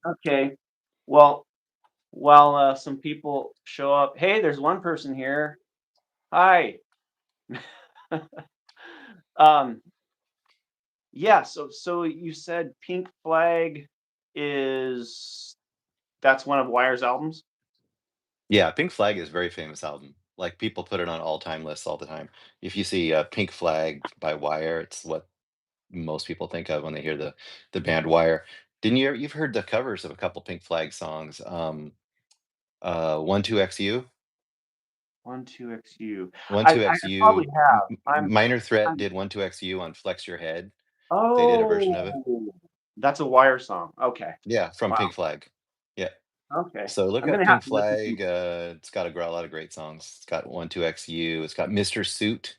Okay. Well, while some people show up, hey, there's one person here. Hi. um, yeah. So you said Pink Flag is that's one of Wire's albums. Yeah, Pink Flag is a very famous album. Like people put it on all-time lists all the time. If you see Pink Flag by Wire, it's what most people think of when they hear the band Wire. Didn't you've heard the covers of a couple Pink Flag songs? 12XU, One two XU. I 12XU, probably have. Minor Threat I'm. did 12XU on Flex Your Head. They did a version of it. Oh, that's a Wire song. Okay. Yeah, from Wow. Pink Flag. Yeah. Okay. So look I'm up gonna have Pink to listen to. Flag. It's got a lot of great songs. It's got 12XU. It's got Mr. Suit.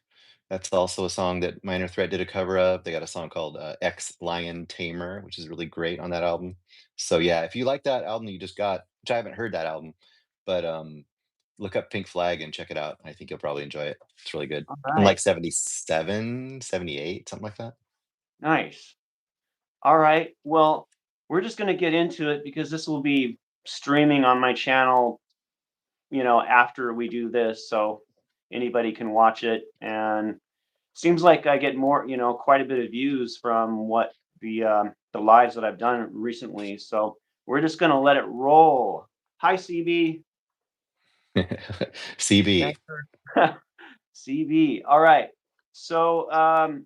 That's also a song that Minor Threat did a cover of. They got a song called X Lion Tamer, which is really great on that album. So yeah, if you like that album you just got, which I haven't heard that album, but look up Pink Flag and check it out. I think you'll probably enjoy it. It's really good. All From like right. 77, 78, something like that. Nice. All right. Well, we're just gonna get into it because this will be streaming on my channel, after we do this, so anybody can watch it. And seems like I get more, quite a bit of views from what the lives that I've done recently. So we're just gonna let it roll. Hi, CB. CB. Thanks for CB. All right. So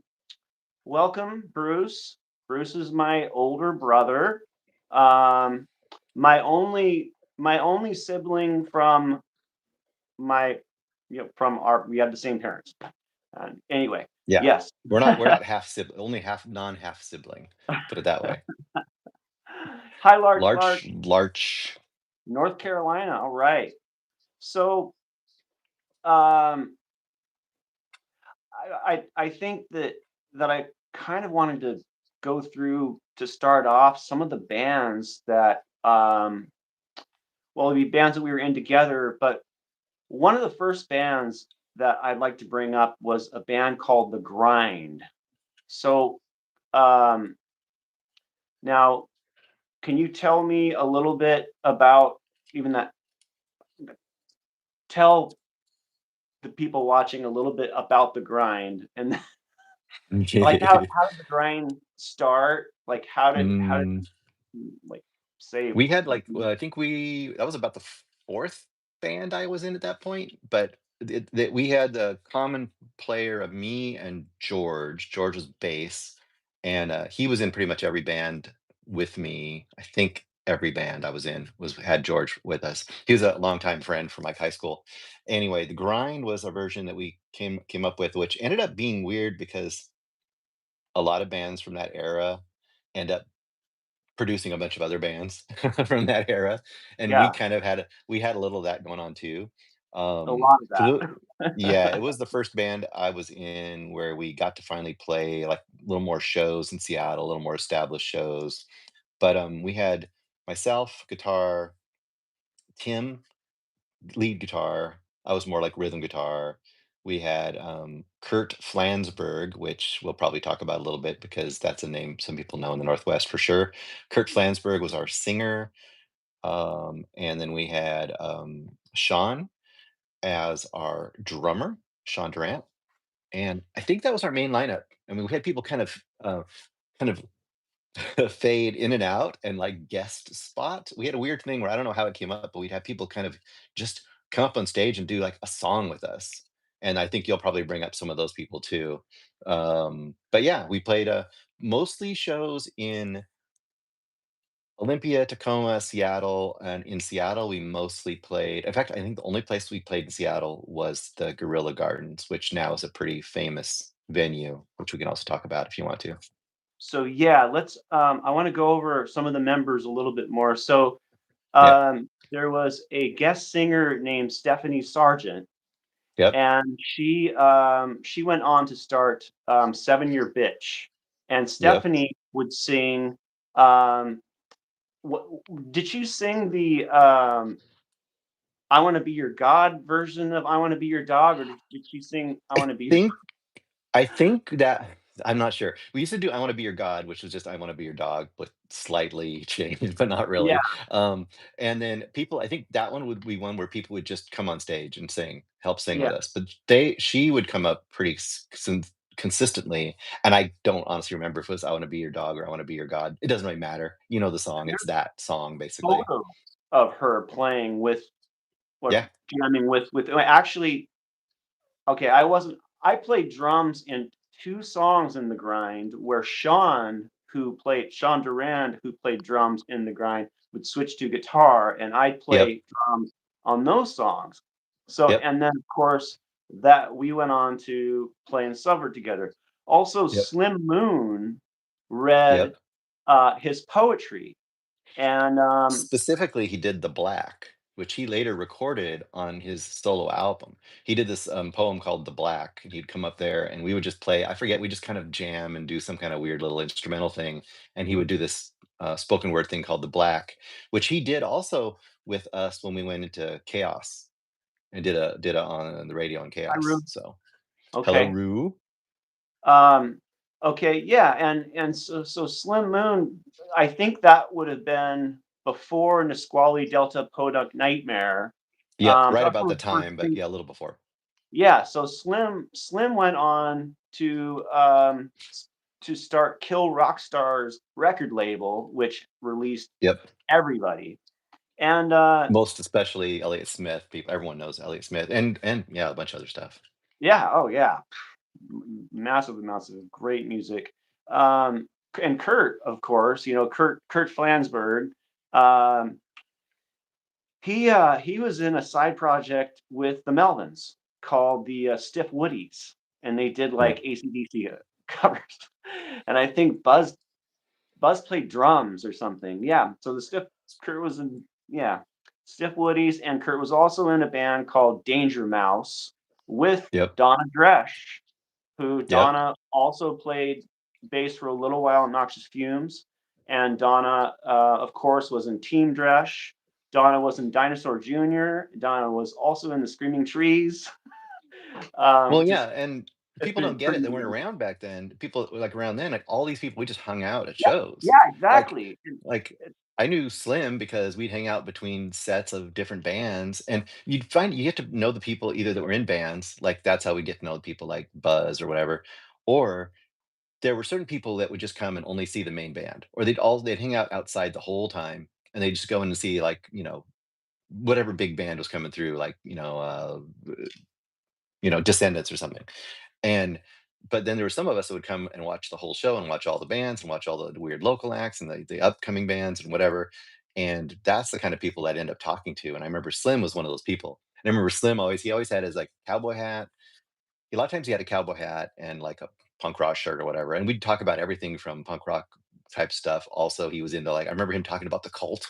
welcome, Bruce. Bruce is my older brother. Um, my only sibling from my from our we have the same parents. Anyway, Yeah. yes. We're not half sibling, only half non-half sibling, put it that way. Hi, Large Larch Large, Larch North Carolina. All right. So um, I think that I kind of wanted to go through to start off some of the bands that well, it'd be bands that we were in together, but one of the first bands that I'd like to bring up was a band called The Grind. So, um, now, can you tell me a little bit about even that? Tell the people watching a little bit about The Grind and like how did The Grind start? Like how did Mm, like say we had like like, well, I think that was about the 4th band I was in at that point, but we had a common player of me and George. George was bass, and he was in pretty much every band with me. I think every band I was in was had George with us. He was a longtime friend from like high school. Anyway, the grind was a version that we came up with, which ended up being weird because a lot of bands from that era end up producing a bunch of other bands from that era, and we yeah, kind of had a little of that going on too. a lot of 'Cause yeah, that. it was the first band I was in where we got to finally play, like, a little more shows in Seattle, a little more established shows, but, we had myself, guitar, Tim, lead guitar. I was more like rhythm guitar. We had Kurt Flansburgh, which we'll probably talk about a little bit because that's a name some people know in the Northwest for sure. Kurt Flansburgh was our singer. And then we had Sean as our drummer, Sean Durant. And I think that was our main lineup. I mean, we had people kind of fade in and out and like guest spot. We had a weird thing where I don't know how it came up, but we'd have people kind of just come up on stage and do like a song with us. And I think you'll probably bring up some of those people too. But yeah, we played mostly shows in Olympia, Tacoma, Seattle, and in Seattle we mostly played. In fact, I think the only place we played in Seattle was the Gorilla Gardens, which now is a pretty famous venue, which we can also talk about if you want to. So yeah, let's I want to go over some of the members a little bit more. So Yep. there was a guest singer named Stephanie Sargent, Yep. and she went on to start 7 Year Bitch. And Yep. Stephanie would sing what did you sing the I Want to Be Your God version of I Want to Be Your Dog, or did she sing I I Want to Be Your think I think that I'm not sure. We used to do "I Wanna Be Your God," which was just "I Wanna Be Your Dog" with slightly changed, but not Yeah, really. And then people, I think that one would be one where people would just come on stage and sing, help sing yeah. with us. But she would come up pretty consistently, and I don't honestly remember if it was "I Want to Be Your Dog" or "I Want to Be Your God." It doesn't really matter. You know the song. It's There's that song basically. photos of her playing with what Yeah. jamming with actually, okay, I played drums in 2 songs in The Grind where Sean Durand, who played drums in The Grind, would switch to guitar, and I'd Yep. play drums on those songs. So Yep. and then, of course, that we went on to play in Summer together. Also, Yep. Slim Moon read, Yep. his poetry, and, Specifically, he did "The Black," which he later recorded on his solo album. He did this, poem called "The Black," and he'd come up there, and we would just play I forget, we just kind of jam and do some kinda weird little instrumental thing, and he would do this, spoken word thing called "The Black," which he did also with us when we went into Chaos and did a on the radio on I Chaos, really so hello, okay. Rue. Um, okay, yeah, and so Slim Moon, I think that would have been before Nisqually Delta Podunk Nightmare. Yep, right That's about one the of the first time, but things. yeah, a little before. Yeah, so Slim went on to start Kill Rock Stars record label, which released Yep. everybody. And Most especially Elliott Smith, people everyone knows Elliott Smith and yeah, a bunch of other stuff. yeah, oh yeah, massive amounts of great music. And Kurt, of course, Kurt Flansburgh. Um, he was in a side project with the Melvins called the Stiff Woodies, and they did Hmm. like AC/DC covers. And I think Buzz played drums or something. Yeah, so the Stiff Kurt was in yeah Stiff Woodies, and Kurt was also in a band called Danger Mouse with Yep. Donna Dresch, who Yep. Donna also played bass for a little while in Noxious Fumes. And Donna, of course, was in Team Dresch. Donna was in Dinosaur Jr. Donna was also in the Screaming Trees. Well, yeah, Just and it's people don't been get it pretty that weren't amazing. around back then. People like around then, like all these people, we just hung out at Yeah, shows. yeah, Like, exactly. like I knew Slim because we'd hang out between sets of different bands, and you get to know the people either that were in bands, like that's how we get to know the people like Buzz or whatever, or there were certain people that would just come and only see the main band, or they'd hang out outside the whole time, and they'd just go in and see like whatever big band was coming through, like Descendants or something. And but then there were some of us that would come and watch the whole show and watch all the bands and watch all the weird local acts and the upcoming bands and whatever. And that's the kind of people I'd end up talking to. And I remember Slim was one of those people. And I remember Slim always had his like cowboy hat. A lot of times he had a cowboy hat and like a punk rock shirt or whatever. And we'd talk about everything from punk rock type stuff. Also, he was into like I remember him talking about the cult,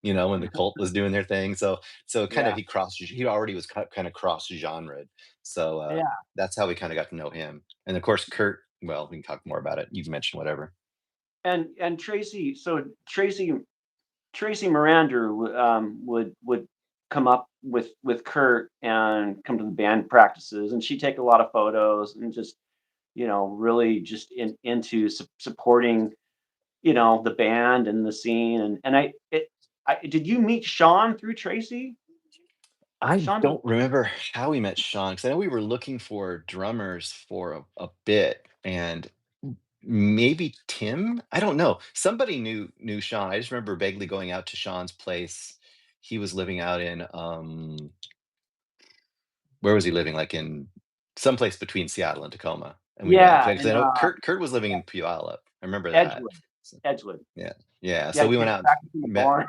when the cult was doing their thing. So kind Yeah, of he already was kind of cross genre. So yeah. that's how we kind of got to know him. And of course, Kurt. Well, we can talk more about it. You've mentioned whatever. And Tracy Miranda would come up with Kurt and come to the band practices, and she'd take a lot of photos and just really just into supporting the band and the scene. And did you meet Sean through Tracy? I Sean, don't remember how we met Sean because I know we were looking for drummers for a bit, and maybe Tim. I don't know. Somebody knew Sean. I just remember vaguely going out to Sean's place. He was living out in where was he living? Like in someplace between Seattle and Tacoma, and we went yeah, because I and know Kurt was living in Puyallup. I remember that. Edgewood, So, Edgewood. yeah, yeah. Yeah, So he we went came out and back from the met. barn.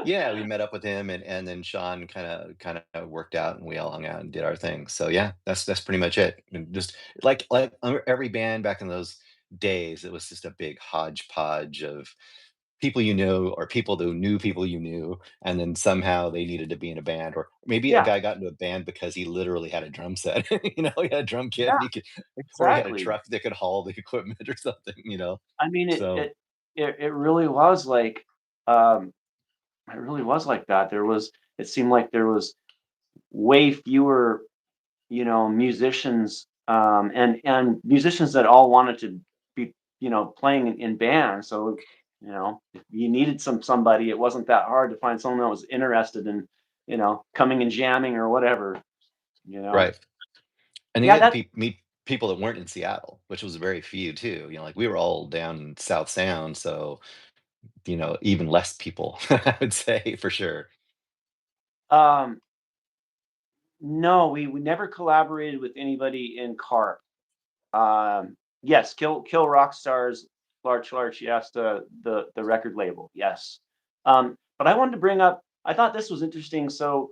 Yeah, we met up with him, and then Sean kind of worked out, and we all hung out and did our thing. So yeah, that's pretty much it. And just like every band back in those days, it was just a big hodgepodge of people you knew or people who knew people you knew, and then somehow they needed to be in a band, or maybe a Yeah, guy got into a band because he literally had a drum set. He had a drum kit, yeah, and or he had a exactly. truck that could haul the equipment or something. I mean, So it really was like, um, it really was like that. It seemed like there was way fewer, musicians, and musicians that all wanted to be, playing in bands. So If you needed somebody, it wasn't that hard to find someone that was interested in, coming and jamming or whatever, you know. Right. And you Yeah, had to that meet people that weren't in Seattle, which was very few too. Like we were all down in South Sound, so even less people, I would say for sure. um no, we never collaborated with anybody in car. Yes, Kill Rock Stars, Larch, yes, the record label, yes. But I wanted to bring up, I thought this was interesting. So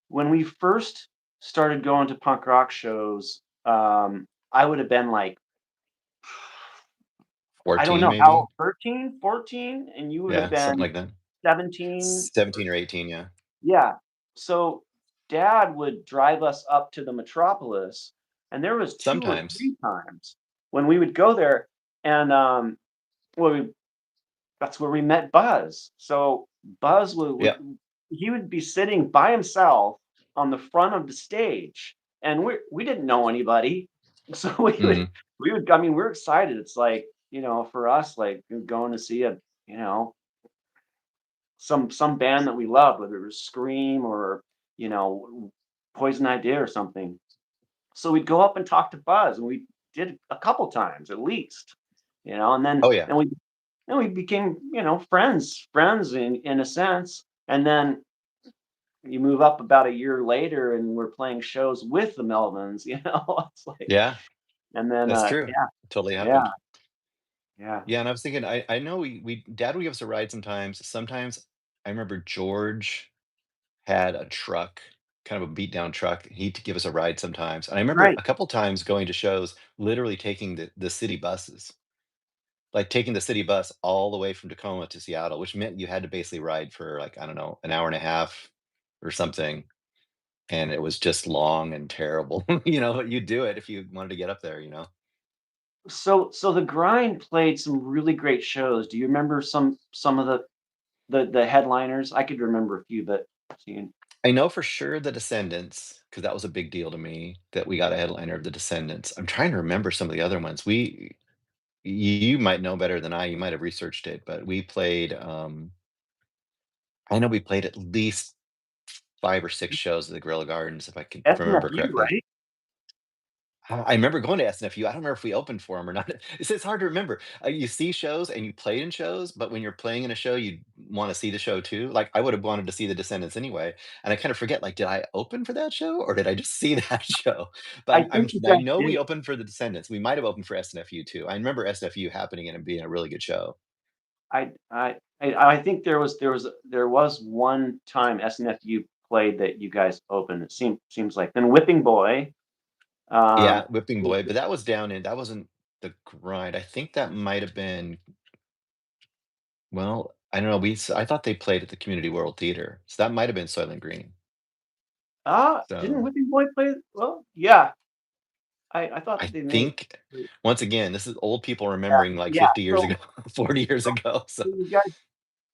when we first started going to punk rock shows, I would have been like, I don't 14 know how, maybe. 13, 14, and you would have Yeah, something been like that. 17. 17 or 18, yeah. Yeah. So dad would drive us up to the metropolis, and there was 2 or Sometimes. 3 times when we would go there, and, well, that's where we met Buzz. So Buzz would Yeah. he would be sitting by himself on the front of the stage, and we didn't know anybody. So Mhm. I mean, we're excited. It's like, for us, like, going to see you know, some band that we loved, whether it was Scream or, you know, Poison Idea or something. So we'd go up and talk to Buzz, and we did a couple times at least, and then Oh, yeah. we became, friends in a sense. And then you move up about a year later, and we're playing shows with the Melvins. It's like, Yeah, and then that's true. yeah, Totally yeah, happened. yeah, Yeah, and I was thinking, I know we dad would give us a ride sometimes. Sometimes I remember George had a truck, kind of a beat down truck. He'd give us a ride sometimes. And I remember right. a couple times going to shows, literally taking the city buses, like taking the city bus all the way from Tacoma to Seattle, which meant you had to basically ride for like, I don't know, an hour and a half or something. And it was just long and terrible. But you do it if you wanted to get up there. So the Grind played some really great shows. Do you remember some of the headliners? I could remember a few, but seeing I know for sure the Descendants, because that was a big deal to me that we got a headliner of the Descendants. I'm trying to remember some of the other ones. You might know better than I. You might have researched it, but we played. I know we played at least 5 or 6 shows at the Gorilla Gardens, if I can remember SNFU, correctly. right? I remember going to SNFU. I don't remember if we opened for them or not. It's hard to remember. You see shows and you played in shows, but when you're playing in a show, you want to see the show too. Like I would have wanted to see the Descendants anyway, and I kind of forget. Like, did I open for that show or did I just see that show? But I think you I guys know did. we opened for the Descendants. We might have opened for SNFU too. I remember SNFU happening and it being a really good show. I think there was one time SNFU played that you guys opened. It seems like then Whipping Boy. Yeah, Um, Whipping Boy, but that wasn't the grind. I think that might have been. Well, I don't know. I thought they played at the Community World Theater, so that might have been Soylent Green. didn't So Whipping Boy play? Well, yeah. I thought I they may have think played. once again, this is old people Yeah, remembering like yeah. 50 years ago, 40 years ago. So So you guys,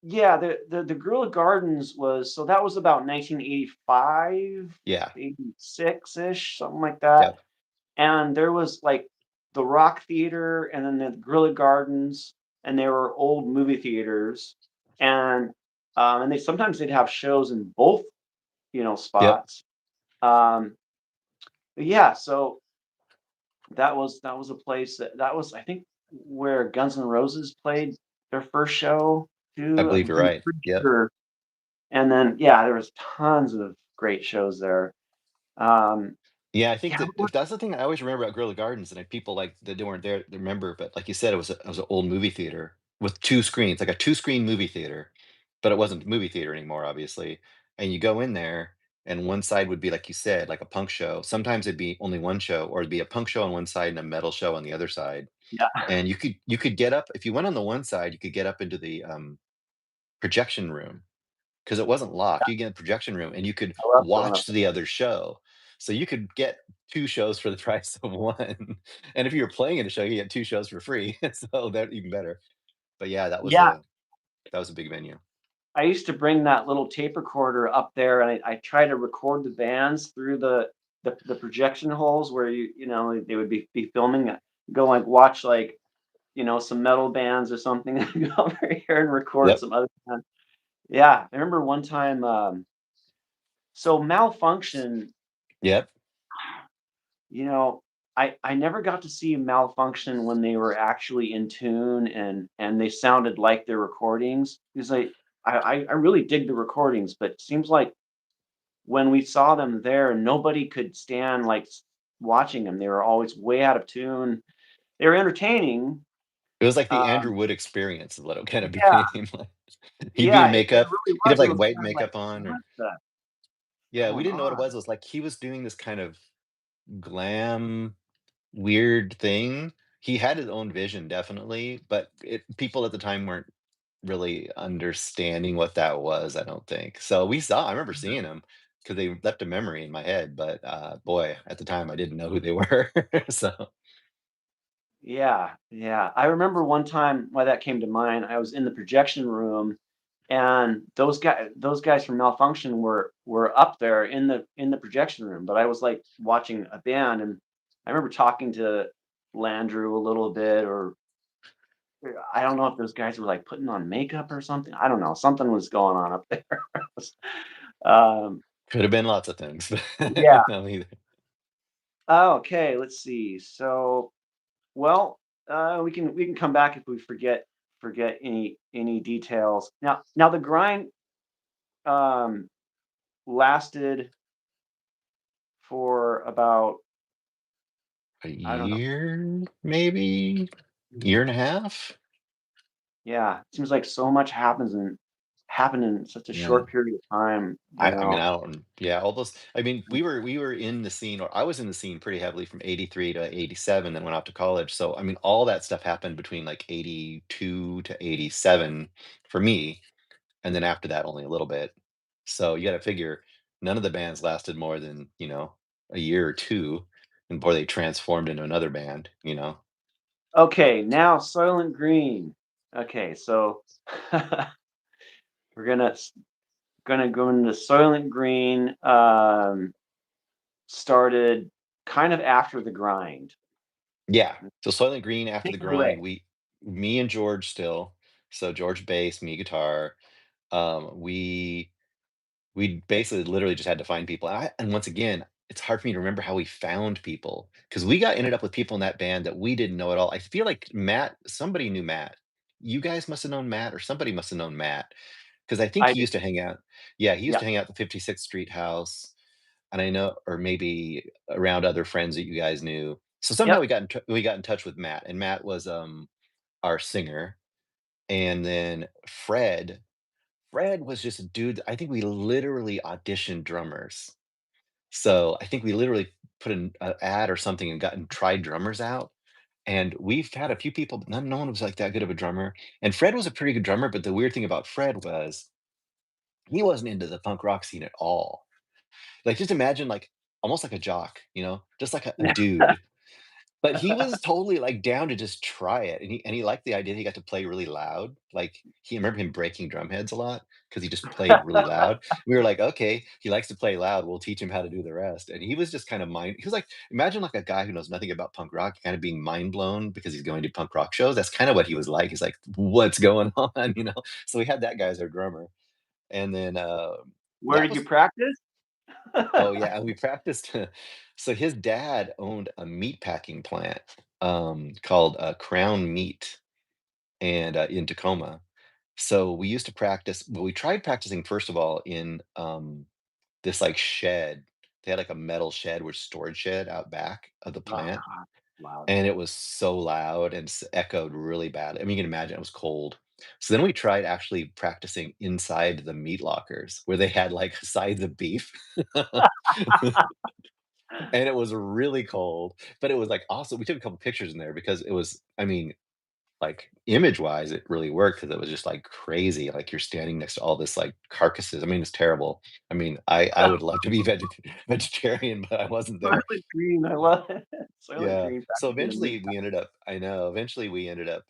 yeah, the Guerrilla Gardens was, so that was about 1985, yeah, 86 ish, something like that. yep, And there was like the Rock Theater and then the Guerrilla Gardens, and they were old movie theaters. And they sometimes they'd have shows in both, yep, spots. Um, but yeah, so that was a place that was, I think, where Guns N' Roses played their first show I too. believe I'm you're pretty, right. pretty Yep. sure. And then yeah, there was tons of great shows there. Um, Yeah, I think yeah, that if that's the thing I always remember about Guerrilla Gardens, and people like that weren't there they remember, but like you said, it was an old movie theater with 2 screens, like a 2 screen movie theater, but it wasn't a movie theater anymore, obviously. And you go in there, and one side would be like you said, like a punk show. Sometimes it'd be only one show, or it'd be a punk show on one side and a metal show on the other side. yeah, And you could get up if you went on the one side, you could get up into the projection room because it wasn't locked. You get in the projection room and you could I love going up. watch the other show. So you could get 2 shows for the price of 1. And if you were playing in a show, you get 2 shows for free. So that even better. But yeah, Yeah, that was a big venue. I used to bring that little tape recorder up there, and I try to record the bands through the projection holes where they would be filming it. Go like watch like some metal bands or something, go over here and record Yep. some other band. Yeah, I remember one time, so Malfunction, Yep. you know, I never got to see Malfunction when they were actually in tune and they sounded like their recordings, because I really dig the recordings, but it seems like when we saw them there, nobody could stand, like, watching them. They were always way out of tune. They were entertaining. It was like the Um, Andrew Wood experience is what it kind of yeah, became. Like, he'd be yeah, in it makeup. really He'd have was. It like was white kind of like, makeup on, or "What the yeah, we going didn't know what it on?" was. It was like he was doing this kind of glam, weird thing. He had his own vision, definitely, but people at the time weren't really understanding what that was, I don't think. So I remember seeing him because they left a memory in my head, but boy, at the time I didn't know who they were. So Yeah, yeah. I remember one time why that came to mind. I was in the projection room, and those guys from Malfunction were up there in the projection room, but I was like watching a band, and I remember talking to Landrew a little bit, or I don't know if those guys were like putting on makeup or something. I don't know. Something was going on up there. um, could have been lots of things. I yeah. don't know either. Okay. Let's see. So, well, we can come back if we forget any details. Now the grind um, lasted for about, A I don't know. year, maybe year and a half. Yeah, it seems like so much happened in such a Yeah. short period of time. I mean, I don't yeah, all those I mean, we were in the scene, or I was in the scene pretty heavily from 83 to 87, then went off to college. So, I mean, all that stuff happened between like 82 to 87 for me, and then after that only a little bit. So, you gotta figure none of the bands lasted more than, a year or 2 before they transformed into another band. Okay, now Soylent Green. Okay, so we're gonna go into Soylent Green. Started kind of after the grind. Yeah. So Soylent Green after Take the it away. grind, me and George still. So George bass, me guitar. We basically literally just had to find people. And once again, it's hard for me to remember how we found people because ended up with people in that band that we didn't know at all. I feel like somebody knew Matt. You guys must have known Matt, or somebody must have known Matt because I think I he did. used to hang out. Yeah, he used Yeah. to hang out at the 56th Street house, and I know, or maybe around other friends that you guys knew. So somehow Yep. we got in touch with Matt, and Matt was our singer, and then Fred was just a dude. I think we literally auditioned drummers. So I think we literally put an ad or something and tried drummers out. And we've had a few people, but no one was like that good of a drummer. And Fred was a pretty good drummer, but the weird thing about Fred was he wasn't into the punk rock scene at all. Like, just imagine, like, almost like a jock, just like a dude. But he was totally, like, down to just try it, and he liked the idea that he got to play really loud. Like, I remember him breaking drum heads a lot because he just played really loud. We were like, "Okay, he likes to play loud, we'll teach him how to do the rest." And he was just kinda he was like, imagine, like, a guy who knows nothing about punk rock kinda being mind blown because he's going to punk rock shows. That's kinda what he was like. He's like, "What's going on?" So we had that guy as our drummer, and then, Where that did you was practice? oh, yeah, and we practiced. So his dad owned a meat packing plant, called, Crown Meat, and, in Tacoma. So we used to we tried practicing, first of all, in, this, like, shed. They had, like, a metal shed, or storage shed out back of the Oh plant, god, loud. and it was so loud and echoed really bad. I mean, you can imagine it was cold. So then we tried actually practicing inside the meat lockers where they had, like, sides of beef. And it was really cold, but it was, like, awesome. We took a couple pictures in there because it was, I mean, like, image-wise, it really worked because it was just, like, crazy, like, you're standing next to all this, like, carcasses. I mean, it's terrible. I mean, I would love to be vegetarian, but I wasn't there. Soylent Green, I love it. Soylent Yeah. Green So practicing in meat. eventually we ended up,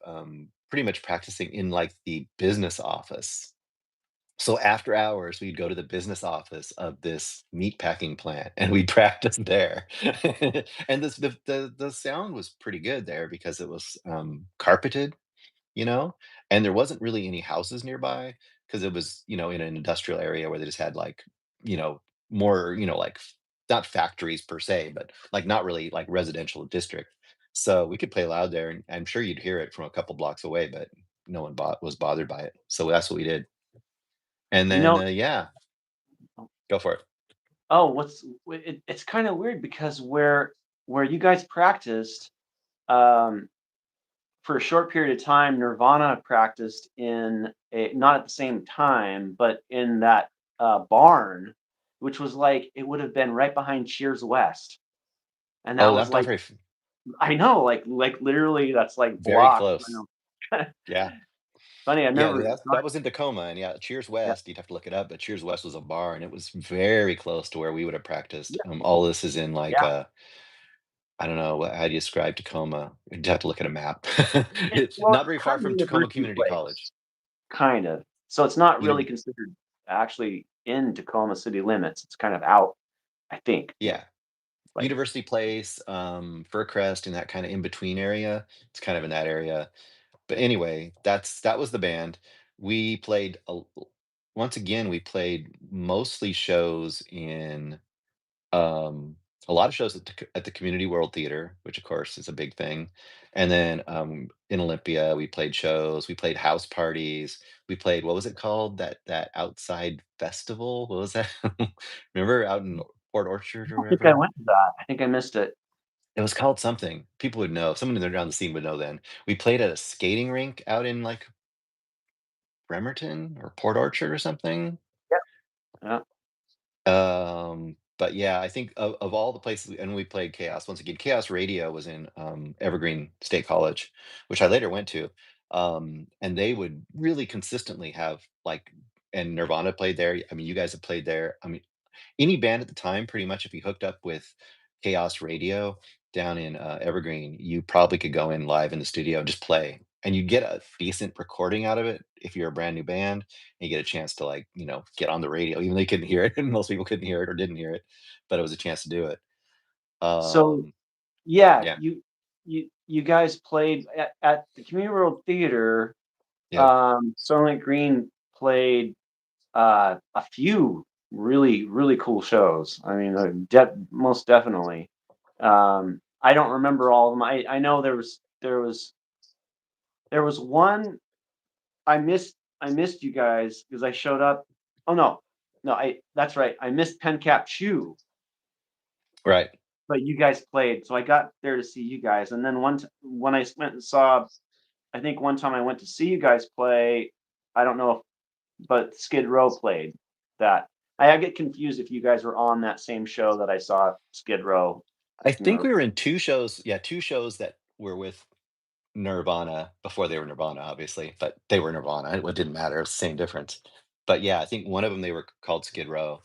pretty much practicing in, like, the business office. So after hours, we'd go to the business office of this meat packing plant and we'd practice there. And the sound was pretty good there because it was carpeted, you know, and there wasn't really any houses nearby because it was, in an industrial area where they just had like, you know, more, like not factories per se, but like not really like residential district. So we could play loud there, and I'm sure you'd hear it from a couple blocks away, but no one was bothered by it. So that's what we did. And You then, know, yeah, go for it. oh, it's kind of weird because where you guys practiced, um, for a short period of time, Nirvana practiced in a not at the same time, but in that barn, which was like it would have been right behind Cheers West, and that Oh, was that's not like very, I know, like literally that's like very blocks. I close. know. Yeah. Funny, I Yeah, remember. that was in Tacoma, and yeah, Cheers Yeah, West, you'd have to look it up, but Cheers West was a bar, and it was very close to where we would have practiced. yeah, All this is in like, yeah. I don't know, how do you describe Tacoma? You'd have to look at a map. It's Well, not it's very far kind of a from Tacoma university Community place, College. kind of. So it's not You know, really considered actually in Tacoma city limits. It's kind of out, I think. yeah, Like, University Place, Fir and that kind of in between area. It's kind of in that area. But anyway, that was the band. We played once again, we played mostly shows in Um, a lot of shows at the Community World Theater, which of course is a big thing. And then in Olympia, we played shows, we played house parties, we played what was it called? That outside festival? What was that? Remember out in Port Orchard I or don't think I wherever? went to that. I think I missed it. It was called something. People would know. Someone around the scene would know then. We played at a skating rink out in like Bremerton or Port Orchard or something. Yeah, yeah. But yeah, I think of all the places, and we played Chaos once again. Chaos Radio was in Evergreen State College, which I later went to. And they would really consistently have like, and Nirvana played there. I mean, you guys have played there. I mean, any band at the time, pretty much, if you hooked up with Chaos Radio down in Evergreen, you probably could go in live in the studio and just play, and you get a decent recording out of it if you're a brand new band. And you get a chance to like, get on the radio, even though you couldn't hear it, and most people couldn't hear it or didn't hear it, but it was a chance to do it. So, Um, yeah, yeah, you guys played at the Community World Theater. yeah. Soylent Green played a few really cool shows. I mean, most definitely. I don't remember all of them. I know there was one I missed you guys because I showed up. Oh no, no, I that's right. I missed Pen Cap Chew, Right. but you guys played, so I got there to see you guys. And then when I went and saw, I think one time I went to see you guys play. I don't know if, but Skid Row played that. I get confused if you guys were on that same show that I saw Skid Row. I You think know, we were in two shows. Yeah, two shows that were with Nirvana before they were Nirvana, obviously, but they were Nirvana. It didn't matter. It was the same difference. But yeah, I think one of them they were called Skid Row,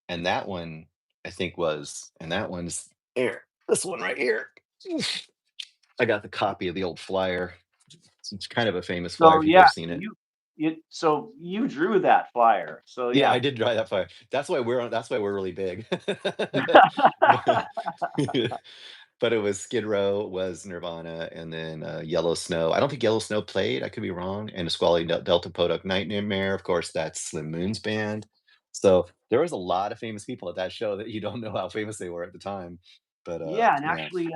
and that one I think was, and that one's here. This one right here. I got the copy of the old flyer. It's kind of a famous flyer so if people yeah, have seen it. you drew that flyer. So Yeah, I yeah. did try that flyer. That's why we're on. That's why we're really big. But it was Skid Row was Nirvana, and then, Yellow Snow. I don't think Yellow Snow played, I could be wrong, and Nisqually Delta Podunk Nightmare, of course, that's Slim Moon's band. So, there was a lot of famous people at that show that you don't know how famous they were at the time, but, Yeah, and yeah. actually,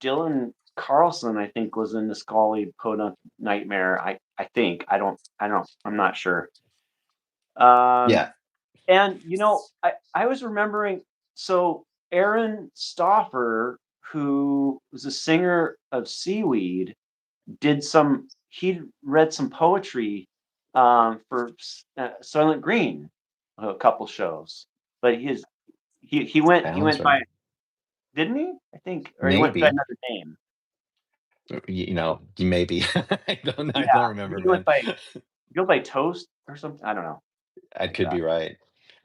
Dylan Carlson, I think, was in the Scully Podunk Nightmare. I think. I'm not sure. Um, Yeah, and I was remembering, so Aaron Stauffer, who was a singer of Seaweed, he read some poetry for Soylent Green a couple shows. But he went sounds by, right. didn't he? I think, or he went by Maybe, another name. maybe. I Yeah, don't I think remember, he went man. by he went by Toast or something. I don't know, I like could that. be right.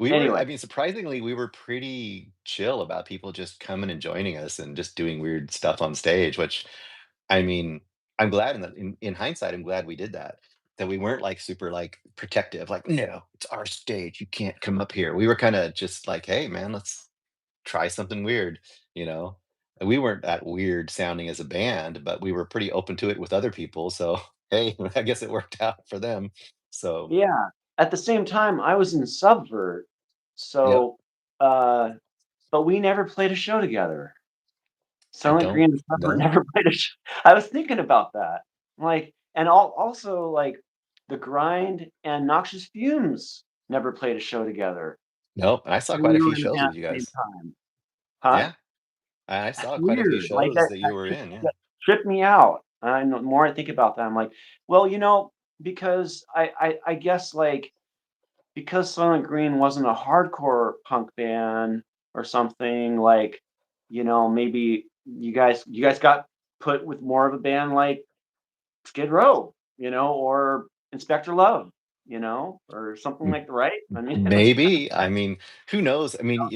Anyway, I mean, surprisingly, we were pretty chill about people just coming and joining us and just doing weird stuff on stage, which, I mean, I'm glad in hindsight, I'm glad we did that. that we weren't like super like protective, like, no, it's our stage. You can't come up here. We were kind of just like, hey man, let's try something weird, you know? And we weren't that weird sounding as a band, but we were pretty open to it with other people. So hey, I guess it worked out for them. So Yeah. At the same time, I was in Subvert, yep. so, but we never played a show together. I Soylent don't Green and Subvert know. never played a sh I was thinking about that. Like, and also, like, The Grind and Noxious Fumes never played a show together, Nope. And I saw and quite we a were few in the shows band with at you the same guys. time. Huh? Yeah. I That's saw quite a few weird, like, shows that you were tripped in. Yeah. that tripped me out, and the more I think about that, I'm like, well, because I guess, like, because Soylent Green wasn't a hardcore punk band or something, like, maybe you guys got put with more of a band like Skid Row, or Inspector Love, or something like right? I mean, it was kind of Maybe. I mean, who knows? I mean,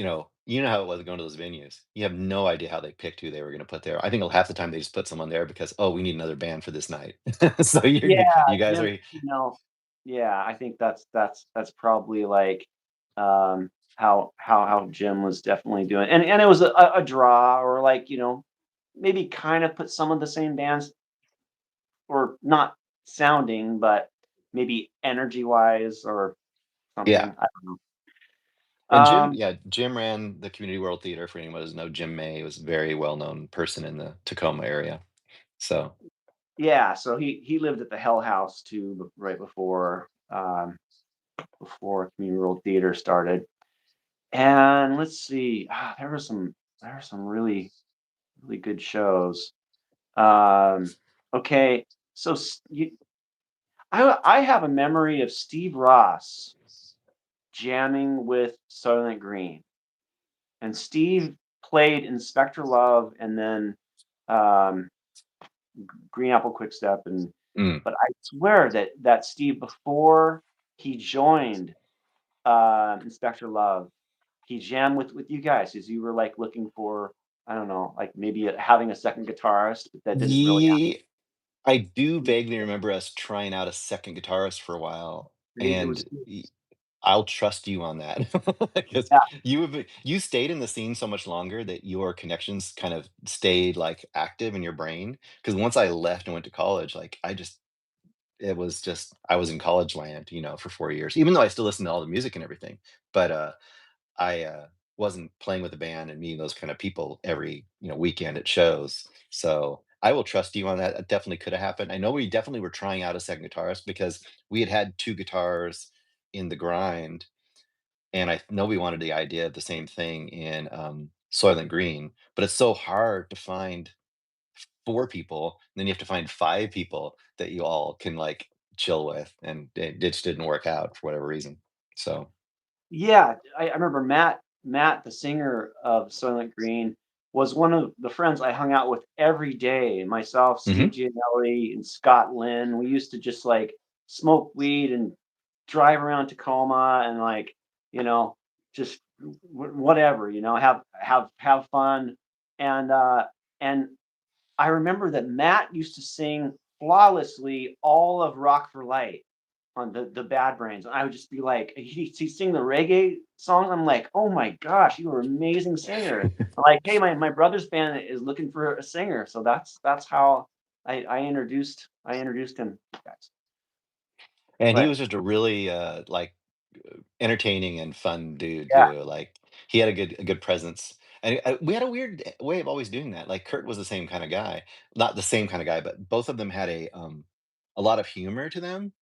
you know how it was going to those venues. You have no idea how they picked who they were going to put there. I think half the time they just put someone there because, oh, we need another band for this night. So yeah, you guys Jim, are yeah, I think that's probably like, how Jim was definitely doing, and it was a draw, or like, maybe kind of put some of the same bands, or not sounding, but maybe energy-wise or yeah. something, I don't know. And Jim, yeah, Jim ran the Community World Theater. For anyone who doesn't know, Jim May was a very well known person in the Tacoma area. So Yeah, so he lived at the Hell House too, right before Community World Theater started. And let's see, there were some really, really good shows. Um, okay, so I have a memory of Steve Ross jamming with Soylent Green, and Steve played Inspector Love, and then um, Green Apple Quickstep, and mm. but I swear that Steve, before he joined Inspector Love, he jammed with you guys as you were like looking for, I don't know, like maybe having a second guitarist, but that didn't really Ye I do happen. vaguely remember us trying out a second guitarist for a while, It and was good. I'll trust you on that because Yeah, you stayed in the scene so much longer that your connections kind of stayed like active in your brain. Because once I left and went to college, like it was just I was in college land, for 4 years, even though I still listened to all the music and everything. But I wasn't playing with a band and meeting those kind of people every weekend at shows. So I will trust you on that. It definitely could have happened. I know we definitely were trying out a second guitarist because we had two guitars in the grind, and I know we wanted the idea of the same thing in Soylent Green, but it's so hard to find four people. And then you have to find five people that you all can like chill with, and it just didn't work out for whatever reason. So, yeah. I remember Matt, the singer of Soylent Green, was one of the friends I hung out with every day. Myself, Steve mhm. Gianelli, and Scott Lynn. We used to just like smoke weed and drive around Tacoma, and like, you know, just whatever, have fun. And I remember that Matt used to sing flawlessly all of Rock for Light on the Bad Brains. And I would just be like, he'd sing the reggae song. I'm like, oh my gosh, you are an amazing singer. I'm like, hey, my brother's band is looking for a singer. So that's how I introduced him, guys. And he But was just a really like entertaining and fun dude yeah, too. Like he had a good presence, and we had a weird way of always doing that. Like Kurt was the same kind of guy, not the same kind of guy, but both of them had a lot of humor to them.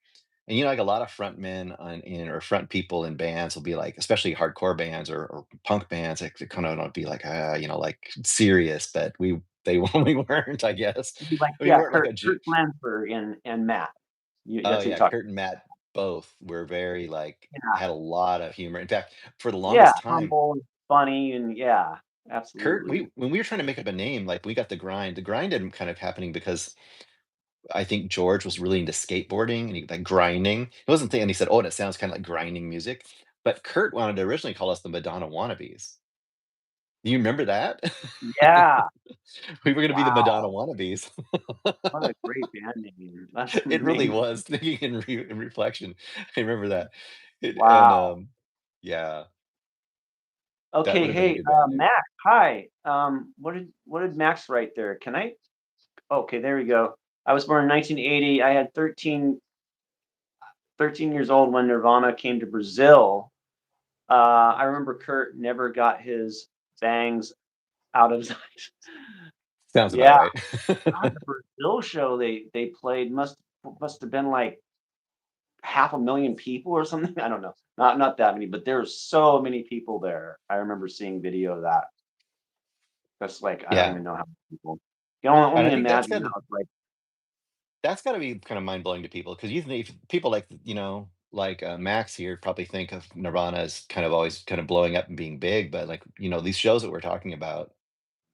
And like a lot of front men or front people in bands will be like, especially hardcore bands or punk bands, like they kind of don't be like like serious, but they we weren't, I guess. it'd be like, We yeah, weren't like Kurt a Kurt Flansburgh and Matt. Oh That's what you're yeah, talking. Kurt and Matt both were very like Yeah, had a lot of humor. In fact, for the yeah, longest time, humble and funny, and yeah, Kurt, absolutely. we when we were trying to make up a name, like we got the grind. The grind ended kind of happening because I think George was really into skateboarding and like grinding. He wasn't thinking. He said, "Oh, and it sounds kind of like grinding music." But Kurt wanted to originally call us the Madonna wannabes. Do you remember that? Yeah. We were gonna be the Madonna Wow. wannabes. What a great band name. That's It really amazing. was, thinking in reflection. I remember that. Wow. Yeah, that Okay, would have been a hey, good band name. Max, hi. What did Max write there? Can I? Okay, there we go. I was born in 1980. I had 13 years old when Nirvana came to Brazil. I remember Kurt never got his bangs out of his eyes. Sounds about Yeah, right. God, the Brazil show they played must have been like half a million people or something. I don't know. Not that many, but there were so many people there. I remember seeing video of that. That's like I don't Yeah, even know how many people. You can only and I only think imagine now. It's like that's gotta be kind of mind blowing to people because you think people like, like, Max here probably think of Nirvana as kind of always kind of blowing up and being big, but, like, these shows that we're talking about,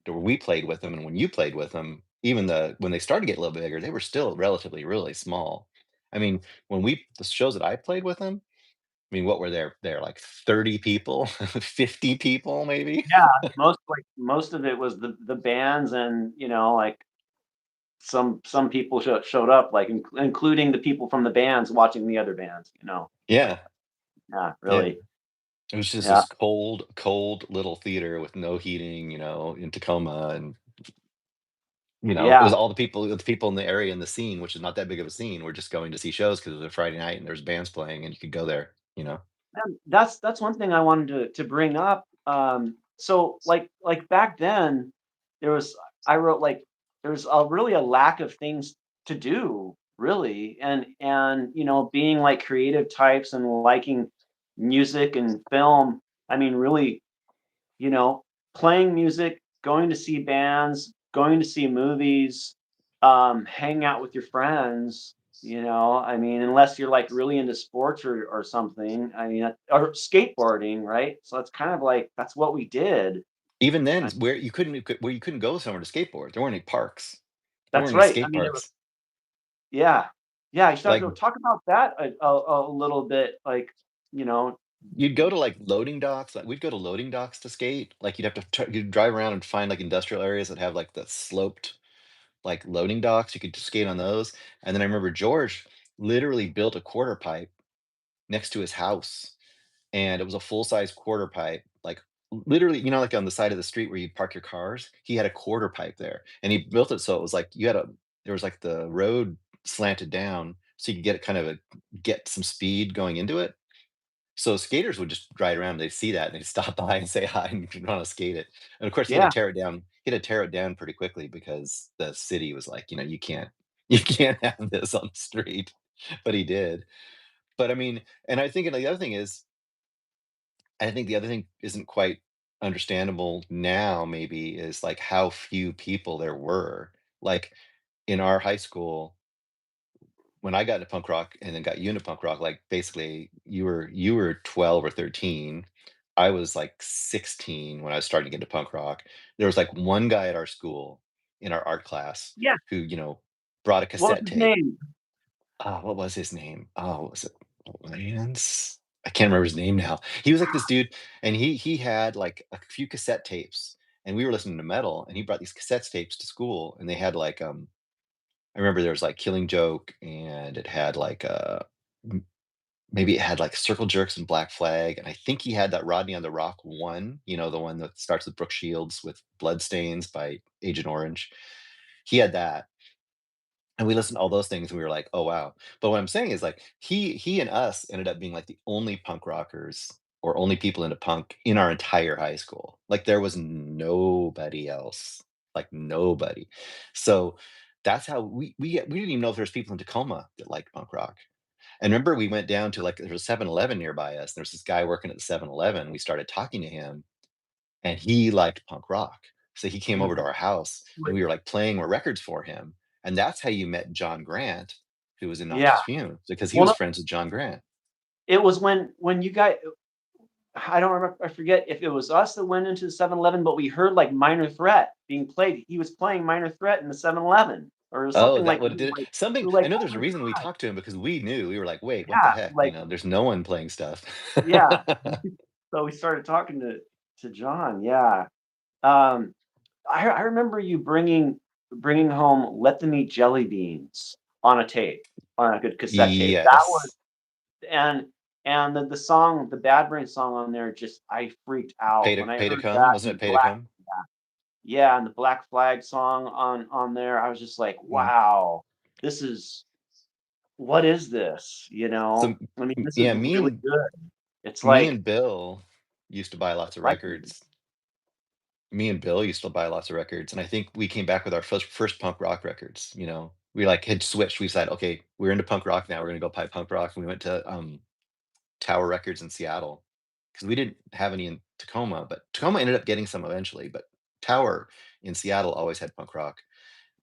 where we played with them and when you played with them, even when they started to get a little bigger, they were still relatively really small. I mean, the shows that I played with them, I mean, what were there, like 30 people, 50 people maybe? yeah, most of it was the bands and like some people showed up like including the people from the bands watching the other bands. Like Yeah, yeah, yeah. really. It was just Yeah. this cold, cold little theater with no heating, in Tacoma, and it was Yeah. all the people in the area in the scene, which is not that big of a scene. We're just going to see shows because it was a Friday night and there's bands playing and you could go there. And that's one thing I wanted to bring up. So like back then, there was I wrote like there was really a lack of things to do, really, and being like creative types and liking music and film. I mean, really, you know, playing music, going to see bands, going to see movies, hang out with your friends. I mean, unless you're like really into sports or something. I mean, or skateboarding, right? So it's kind of like that's what we did. Even then, Uh, where you couldn't go somewhere to skateboard, there weren't any parks. There That's weren't any right. I skate mean, it was parks. yeah, yeah. You start Like, to talk about that a little bit, like you know, you'd go to, like, loading docks, like, we'd go to loading docks to skate, like, you'd drive around and find, like, industrial areas that have, like, the sloped, like, loading docks, you could just skate on those, and then I remember George literally built a quarter pipe next to his house, and it was a full-size quarter pipe, like, literally, like, on the side of the street where you park your cars, he had a quarter pipe there, and he built it so it was like there was, like, the road slanted down, so you could get some speed going into it. So skaters would just ride around, they'd see that, and they'd stop by and say hi and wanna skate it. And of course, yeah. he had to tear it down pretty quickly because the city was like, "You can't you can't have this on the street." But he did. But I mean, and I think the other thing isn't quite understandable now maybe is, like, how few people there were. Like, in our high school, when I got into punk rock and then got you into punk rock, like, basically, you were 12 or 13. I was, like, 16 when I was starting to get into punk rock. There was, like, one guy at our school in our art class Yeah. who, brought a What was cassette his tape. name? What was his name? Oh, was it Lance? I can't remember his name now. He was like this dude, and he had like a few cassette tapes, and we were listening to metal, and he brought these cassette tapes to school, and they had like I remember there was like Killing Joke, and it had like m- maybe it had like Circle Jerks and Black Flag, and I think he had that Rodney on the Rock one, the one that starts with Brooke Shields with Bloodstains by Agent Orange. He had that, and we listened to all those things and we were like, "Oh, wow." But what I'm saying is, like, he and us ended up being, like, the only punk rockers or only people into punk in our entire high school. Like, there was nobody else, like, nobody. So, that's how we didn't even know if there was people in Tacoma that liked punk rock. And remember we went down to, like, there was a 7-Eleven nearby us, there was this guy working at the 7-Eleven, we started talking to him, and he liked punk rock. So he came over to Mhm. our house and we were like playing our records for him. And that's how you met John Grant, who was in Yeah. Noxious Fumes, because he Well, was no, friends with John Grant. it was when you guys I don't remember. I forget if it was us that went into the 7-Eleven, but we heard like Minor Threat being played. He was playing Minor Threat in the 7-Eleven, or it was Oh, something is that like what it did? we Something were like, I know oh there's a my reason we god, talked to him because we knew. We were like, "Wait, what the yeah, heck?" like There's no one playing stuff. yeah. So we started talking to John. Yeah, Um, I remember you bringing home "Let Them Eat Jelly Beans" on a tape, on a good cassette tape. That was Yes. and and the song, the Bad Brain song on there, just I freaked out when I Pay to heard Come, that wasn't it and Pay to Come? yeah, and the Black Flag song on there, I was just like, Mm. "Wow, this is what is this?" So, I mean, this is yeah, really good. It's me like and Bill used to buy lots of like records. Me and Bill used to buy lots of records, and I think we came back with our first punk rock records, you know? We, like, had switched, we said, "Okay, we're into punk rock now, we're gonna go buy punk rock," and we went to, Tower Records in Seattle because we didn't have any in Tacoma, but Tacoma ended up getting some eventually, but Tower in Seattle always had punk rock,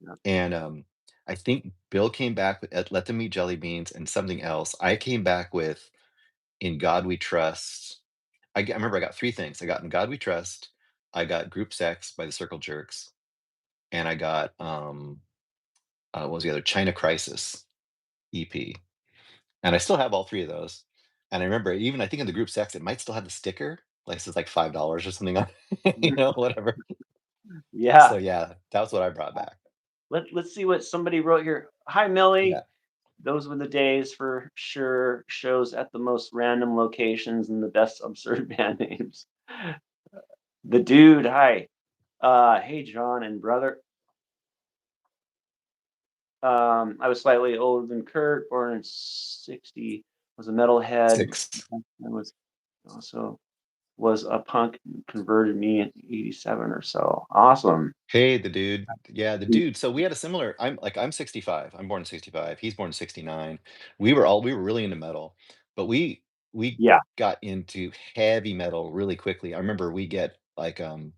yeah, and, I think Bill came back with Let Them Eat Jelly Beans and something else. I came back with In God We Trust. I remember I got 3 things. I got In God We Trust, I got Group Sex by the Circle Jerks, and I got, what was the other? China Crisis EP, and I still have all 3 of those, and I remember even I think in the Group Sex, it might still have the sticker, like, it says, like, $5 or something on you know, whatever. So, yeah. yeah, that was what I brought back. Let's see what somebody wrote here. "Hi, Yeah. Millie. Those were the days for sure. Shows at the most random locations and the best absurd band names." The dude, hi. Hey, John and brother. I was slightly older than Kurt, born in '60, was a metalhead. 6. I was also was a punk, converted me in '87 or so. Awesome. Hey, the dude. Yeah, the dude. So we had a similar I'm 65. I'm born in 65. He's born in 69. We were really into metal, but we Yeah. got into heavy metal really quickly. I remember we got into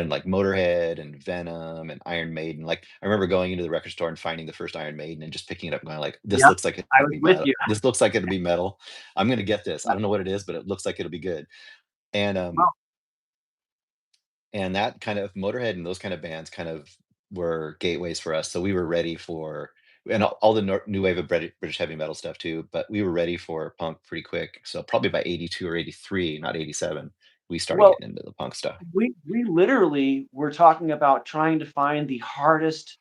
like Motorhead and Venom and Iron Maiden. Like I remember going into the record store and finding the first Iron Maiden and just picking it up and going like, this Yep. looks like I it'll was be with metal. you. This looks like it'll be metal. I'm gonna get this. I don't know what it is, but it looks like it'll be good. And Well, that kind of Motorhead and those kind of bands kind of were gateways for us, so we were ready for and all the new wave of British heavy metal stuff too, but we were ready for punk pretty quick, so probably by '82 or '83, not '87, we started well, getting into the punk stuff. we literally were talking about trying to find the hardest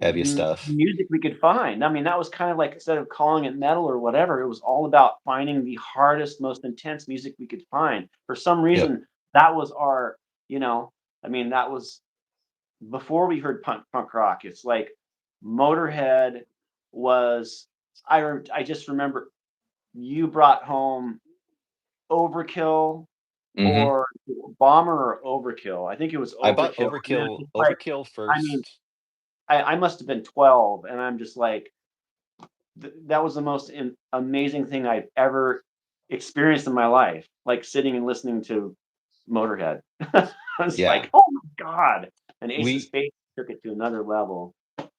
Heaviest stuff. music we could find. I mean, that was kind of like instead of calling it metal or whatever, it was all about finding the hardest, most intense music we could find. For some Yep. reason, that was our, you know, I mean, that was before we heard punk rock. It's like Motorhead was. I just remember you brought home Overkill Mhm. or Bomber or Overkill. I think it was I bought Overkill, and then it's like, Overkill I mean, first. I must have been 12, and I'm just like, that was the most amazing thing I've ever experienced in my life, like sitting and listening to Motorhead. I was Yeah. like, "Oh my god." And Ace of We Spades took it to another level.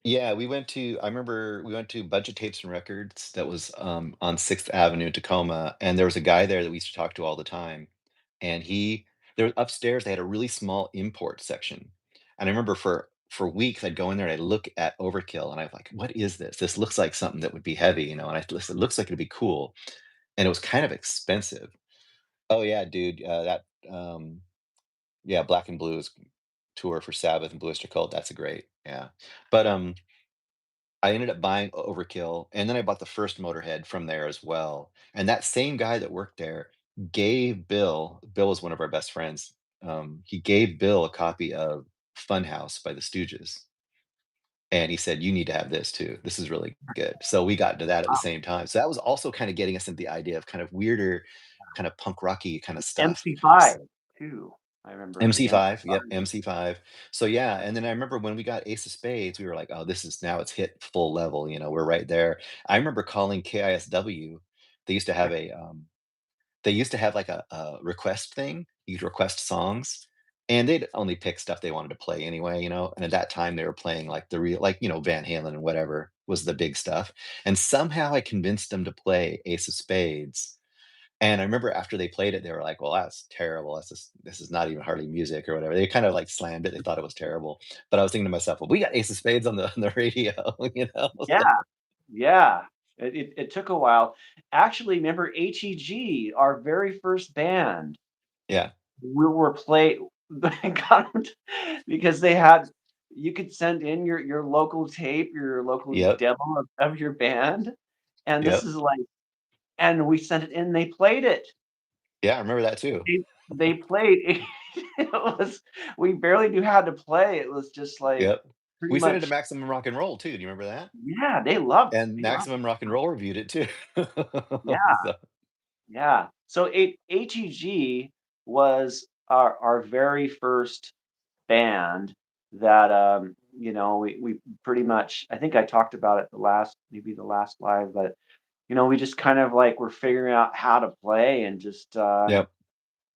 Yeah, I remember we went to Budget Tapes and Records that was, on 6th Avenue in Tacoma, and there was a guy there that we used to talk to all the time, and there upstairs, they had a really small import section, and I remember for weeks, I'd go in there and I'd look at Overkill, and I'm like, "What is this? This looks like something that would be heavy," you know, and it looks like it'd be cool, and it was kind of expensive. Oh, yeah, dude, yeah, Black& and Blues tour for Sabbath and Blue Oyster Cult, that's a great yeah. But, I ended up buying Overkill, and then I bought the first Motorhead from there as well, and that same guy that worked there gave Bill was one of our best friends, he gave Bill a copy of Funhouse by the Stooges, and he said, "You need to have this too. This is really good." So we got into that at the Wow. same time. So that was also kinda getting us into the idea of kind of weirder, kind of punk rocky kinda stuff. MC5 too. I remember the MC5, yep, MC5. MC5. So, yeah, and then I remember when we got Ace of Spades, we were like, "Oh, this is now it's hit full level," you know, we're right there. I remember calling KISW. They used to have they used to have, like, a request thing. You could request songs, and they'd only pick stuff they wanted to play anyway, you know, and at that time, they were playing, like, the real like, you know, Van Halen and whatever was the big stuff, and somehow I convinced them to play Ace of Spades, and I remember after they played it, they were like, "Well, that's terrible. This is not even hardly music or whatever." They kind of like slammed it. They thought it was terrible. But I was thinking to myself, "Well, we got Ace of Spades on the radio, you know?" Yeah, yeah. It took a while. Actually, remember HEG, our very first band, Yeah. we were play they got 'em because they had you could send in your local tape, your local Yep, demo of your band, and this yep. is like and we sent it in, they played it. Yeah, I remember that too. They played it was we barely knew how to play, it was just like Yep. pretty We sent it to much Maximum Rock and Roll too, do you remember that? yeah, And they loved Maximum Rock and Roll reviewed it too. yeah, So yeah. So, ATG was our very first band that, we pretty much I think I talked about it the last maybe the last live, but, we just kind of, like, were figuring out how to play and just, yep.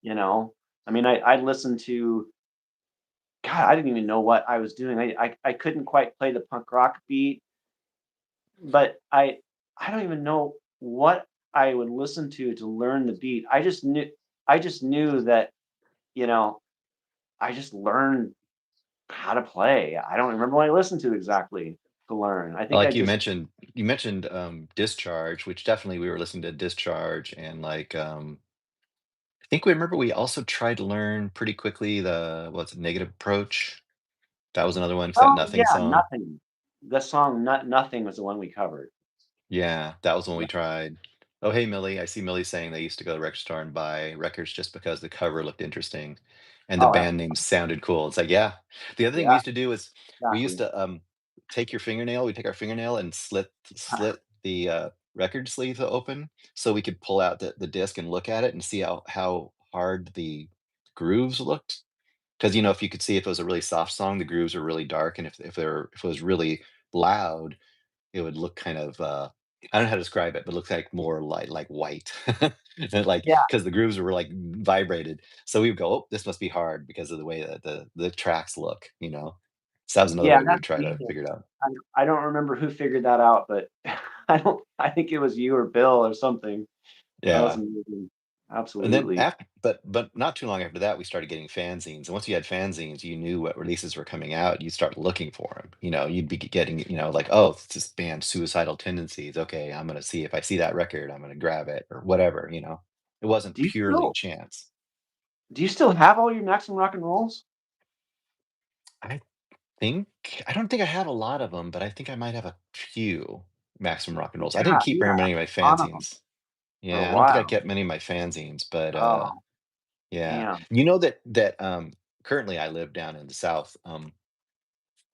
you know I mean, I listened to God, I didn't even know what I was doing. I couldn't quite play the punk rock beat, but I don't even know what I would listen to learn the beat. I just knew that, you know, I just learned how to play. I don't remember what I listened to exactly to learn. I think I Like just you mentioned, Discharge, which definitely we were listening to Discharge and, like, I think we remember we also tried to learn pretty quickly the what's it, Negative Approach? That was another one. Cause that oh, Nothing yeah, song. Nothing. The song Nothing was the one we covered. Yeah, that was one Yeah. we tried. Oh, hey, Millie. I see Millie saying they used to go to the record store and buy records just because the cover looked interesting and the Oh, band name sounded cool. It's like, yeah. The other thing we yeah, used to do is we used exactly. to take your fingernail, we take our fingernail and slit the record sleeve open so we could pull out the disc and look at it and see how hard the grooves looked. Because if you could see if it was a really soft song, the grooves are really dark, and if it was really loud, it would look kind of, I don't know how to describe it, but it looks like more like white. And like, Yeah, because the grooves were like vibrated. So we would go, "Oh, this must be hard because of the way that the tracks look?" So that was another yeah, way we would that's try to genius. figure it out. I don't remember who figured that out, but I think it was you or Bill or something. That was Yeah. amazing. And then Absolutely. after but not too long after that, we started getting fanzines, and once you had fanzines, you knew what releases were coming out, you'd start looking for them. You'd be getting, like, "Oh, it's this band, Suicidal Tendencies, okay, I'm gonna see if I see that record, I'm gonna grab it," or whatever. It wasn't Do you purely still chance. do you still have all your Maximum Rock and Rolls? I think I don't think I have a lot of them, but I think I might have a few Maximum Rock and Rolls. I didn't Yeah, keep you very had many of my a ton of them fanzines. for a Yeah, I don't think I while. kept many of my fanzines, but, Oh, yeah. damn. You know that currently I live down in the South,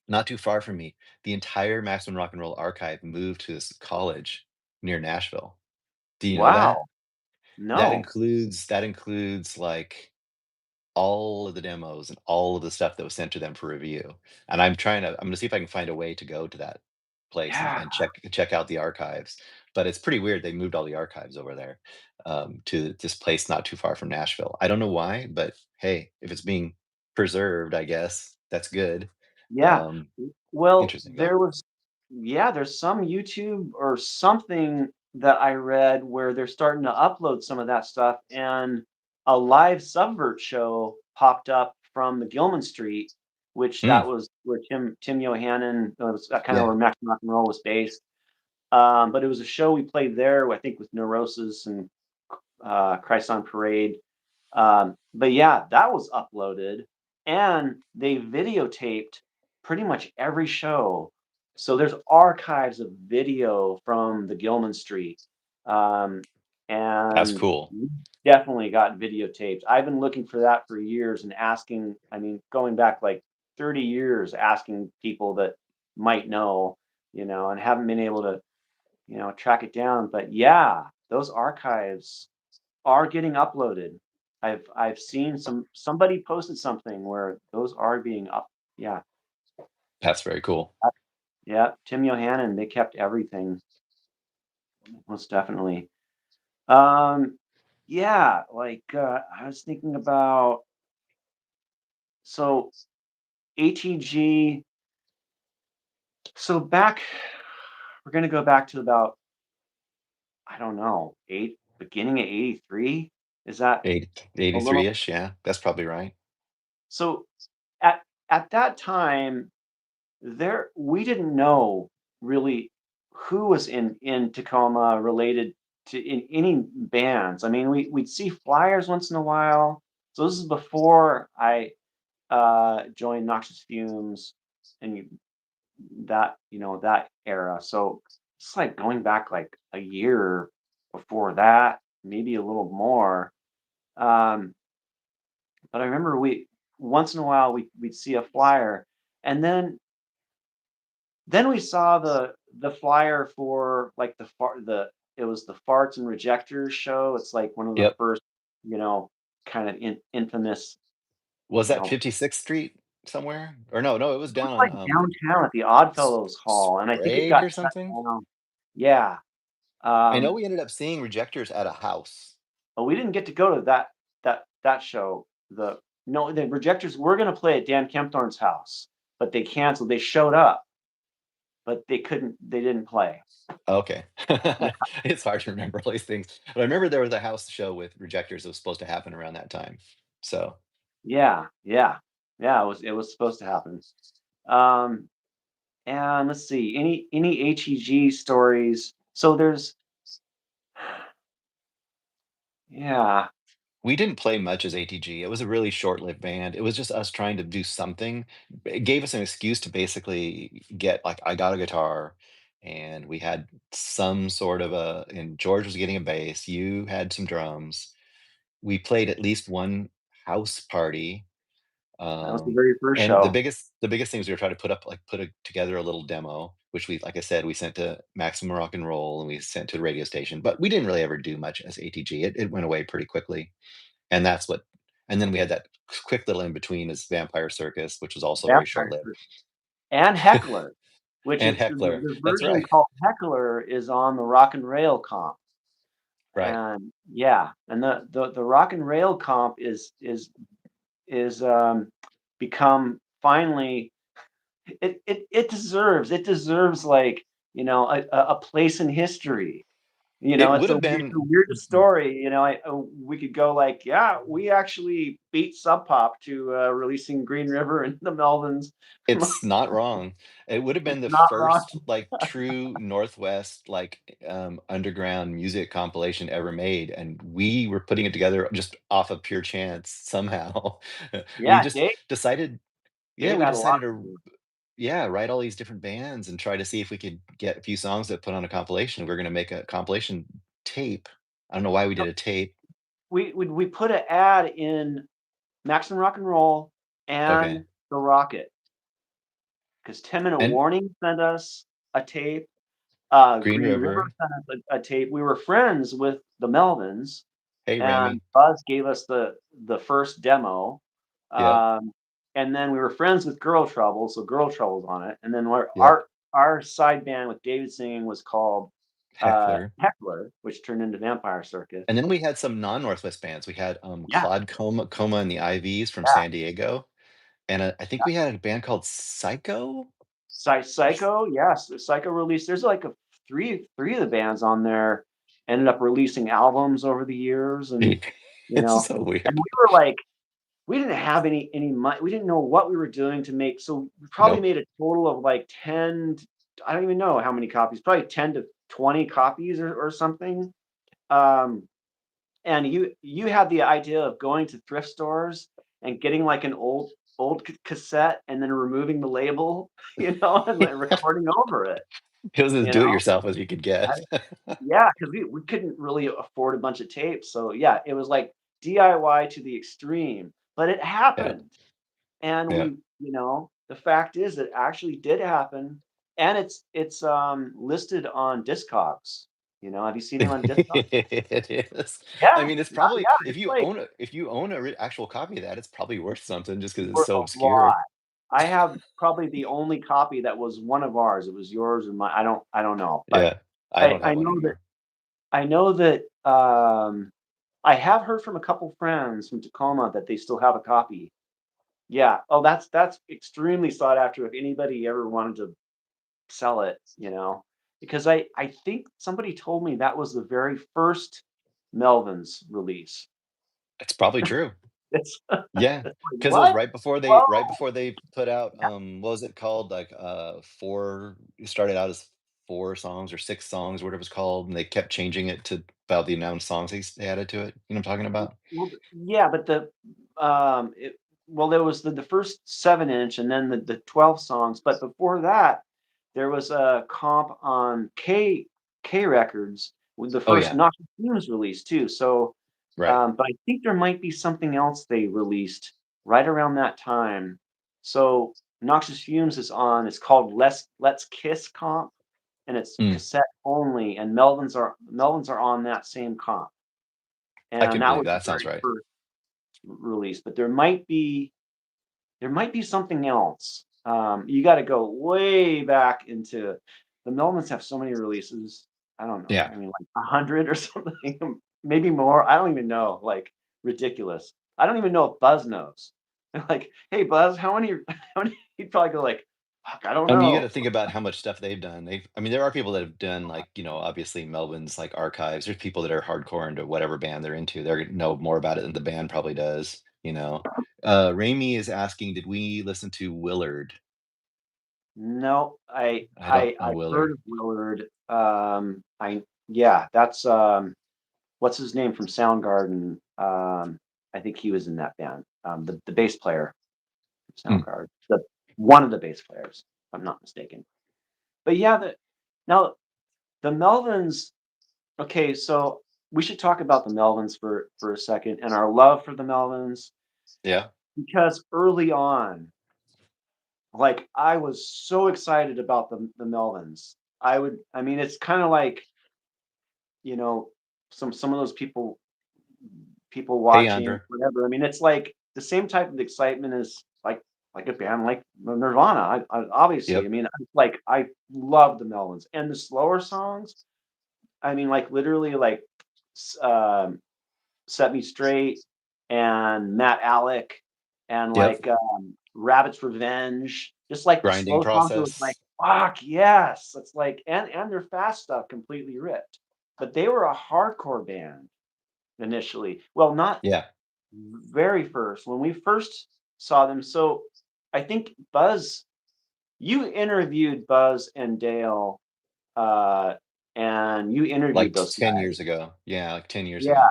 not too far from me, the entire Maximum Rock and Roll archive moved to this college near Nashville. Do you know that? Wow. No. That includes, like, all of the demos and all of the stuff that was sent to them for review. And I'm gonna see if I can find a way to go to that place and Yeah. check out the archives. But it's pretty weird they moved all the archives over there, to this place not too far from Nashville. I don't know why, but hey, if it's being preserved, I guess that's good. Yeah. Um, Well, interesting though. there's some YouTube or something that I read where they're starting to upload some of that stuff, and a live Subvert show popped up from the Gilman Street, which Mm, that was where Tim Yohannan, was that kinda yeah, where Maximum Rock and Roll was based. But it was a show we played there, I think with Neurosis and, Christ on Parade. But yeah, that was uploaded and they videotaped pretty much every show. So there's archives of video from the Gilman Street. Um, that's and cool. we definitely got videotaped. I've been looking for that for years and asking, I mean, going back like 30 years, asking people that might know, and haven't been able to, track it down. But yeah, those archives are getting uploaded. I've seen somebody posted something where those are being up yeah, That's very cool. yeah, Tim Yohannan, they kept everything, most definitely. Um, yeah, like, I was thinking about so ATG so back we're gonna go back to about, I don't know, beginning of '83? Is that a little 83-ish, yeah, that's probably right. so at that time there we didn't know really who was in Tacoma related to in any bands. I mean, we'd see flyers once in a while. So this is before I. joined Noxious Fumes, and that era. So it's like going back like a year before that, maybe a little more. Um, but I remember we once in a while we'd see a flyer, and then we saw the flyer for like the it was the Farts and Rejectors show. It's like one of the Yep. first, kind of infamous, Was you that know, 56th Street somewhere? Or no, no, it was it was down like on, downtown at the Oddfellows Hall, and I think it Sprague got or shut something? down. Yeah. I know Um, we ended up seeing Rejectors at a house. but we didn't get to go to that show. The No, the Rejectors were gonna play at Dan Kempthorne's house, but they canceled. They showed up, but they didn't play. Okay. Yeah. It's hard to remember all these things, but I remember there was a house show with Rejectors that was supposed to happen around that time. So, Yeah, yeah. Yeah, it was supposed to happen. Um, and let's see, any HEG stories? So there's yeah, we didn't play much as ATG. It was a really short-lived band. It was just us trying to do something. It gave us an excuse to basically get like I got a guitar and we had some sort of a and George was getting a bass, you had some drums. We played at least one house party. that was the Um, very first and the show. biggest the biggest things we were trying to together a little demo, which we like I said, we sent to Maximum Rock and Roll and we sent to the radio station, but we didn't really ever do much as ATG. It went away pretty quickly. And that's what and then we had that quick little in between as Vampire Circus, which was also very Vampire short-lived. Surgery. And Heckler, which And is Heckler. the That's version right. called Heckler is on the Rock and Rail comp. Right. And yeah, and the Rock and Rail comp is become finally it deserves like, a place in history. It It's would the have been weirdest story. We could go like, yeah, we actually beat Sub Pop to releasing Green River and the Melvins. it's not wrong. It would have been It's the not wrong. first, like, true Northwest, like, underground music compilation ever made, and we were putting it together just off of pure chance somehow. We Yeah, just Dave. decided yeah, Dave we had a lot decided to to do. yeah, write all these different bands and try to see if we could get a few songs that put on a compilation. We're gonna make a compilation tape. I don't know why we No, did a tape. we put an ad in Maximum Rock and Roll Okay. and the Rocket because 10 Minute And Warning sent us a tape. Green Green River River. sent us a tape. We were friends with the Melvins, Hey, and Remy. Buzz gave us the first demo. Yep, Um, and then we were friends with Girl Trouble, so Girl Trouble's on it. And then yep. our side band with David singing was called Heckler. Heckler, which turned into Vampire Circus. And then we had some non-Northwest bands. We had, Yeah, Claude Coma and the IVs from yeah. San Diego, and, I think we had a band called Psycho? Or s Psycho, yes, Psycho released. There's like three of the bands on there ended up releasing albums over the years, and you It's know, so and weird. we were like, we didn't have any money. We didn't know what we were doing to make. So we probably Nope. made a total of like I don't even know how many copies. Probably 10 to 20 copies or something. Um, and you had the idea of going to thrift stores and getting like an old cassette and then removing the label, and then recording over it. It was as You do it know, yourself as you could I, get. yeah, because we couldn't really afford a bunch of tapes. So yeah, it was like DIY to the extreme, but it Yeah, happened. And yeah. the fact is it actually did happen, and it's listed on Discogs. Have you seen it on Discogs? It is. Yeah, I mean, it's yeah, probably yeah, it's like if you own a actual copy of that, it's probably worth something just because it's worth so a obscure. lot. I have probably the only copy that was one of ours. It was yours or my I don't know, but Yeah. I I don't I have one know that anymore. I know that, I have heard from a couple friends from Tacoma that they still have a copy. Yeah. Oh, that's extremely sought after if anybody ever wanted to sell it, because I think somebody told me that was the very first Melvins release. It's probably true. It's Yeah, it's like, because it was "What? right Whoa." before they put out, what was it called? Like, 4 it started out as 4 songs or 6 songs, whatever it's called, and they kept changing it to about the amount of songs they added to it. You know what I'm talking about? Well, yeah, but the it well, there was the first 7 inch and then the 12 songs, but before that, there was a comp on K Records with the Oh first yeah, Noxious Fumes release too. So, right. but I think there might be something else they released right around that time. So Noxious Fumes is on. It's called Let's Kiss comp, and it's Mm, cassette only. And Melvins are on that same comp, I and can that believe was the that sounds very right. first release. But there might be something else. You got to go way back into the Melvins have so many releases. I don't know. Yeah. I mean, like 100 or something, maybe more. I don't even know. Like ridiculous. I don't even know if Buzz knows. Like, hey Buzz, how many? How many? He'd probably go like, fuck, I don't I mean, you got know. to think about how much stuff they've done. I mean, there are people that have done like, obviously Melvin's like archives. There's people that are hardcore into whatever band they're into. They know more about it than the band probably does. Raimi is asking, did we listen to Willard? No, I don't know I've Willard. heard of Willard. I yeah, that's what's his name from Soundgarden? I think he was in that band. The bass player from Mm, Soundgarden, the one of the bass players, if I'm not mistaken. But yeah, now the Melvins. Okay, so we should talk about the Melvins for a second and our love for the Melvins yeah. because early on, like I was so excited about the Melvins. I mean, it's kind of like you know some of those people Hey, watching, Andra. whatever. I mean, it's like the same type of excitement as like a band like Nirvana. Obviously, I Yep. mean, like I love the Melvins and the slower songs. I mean, like literally, like s- um, "Set Me Straight" and "Matt Alec" and Yep. like "Rabbit's Revenge." Just like the Grinding slow songs, it was like, process. fuck yes. It's like and their fast stuff completely ripped. But they were a hardcore band initially. Well, not Yeah. very first, when we first saw them. So I think Buzz, you interviewed Buzz and Dale, uh, and you interviewed Like those 10 guys. years ago. Yeah. Like 10 years ago. Yeah,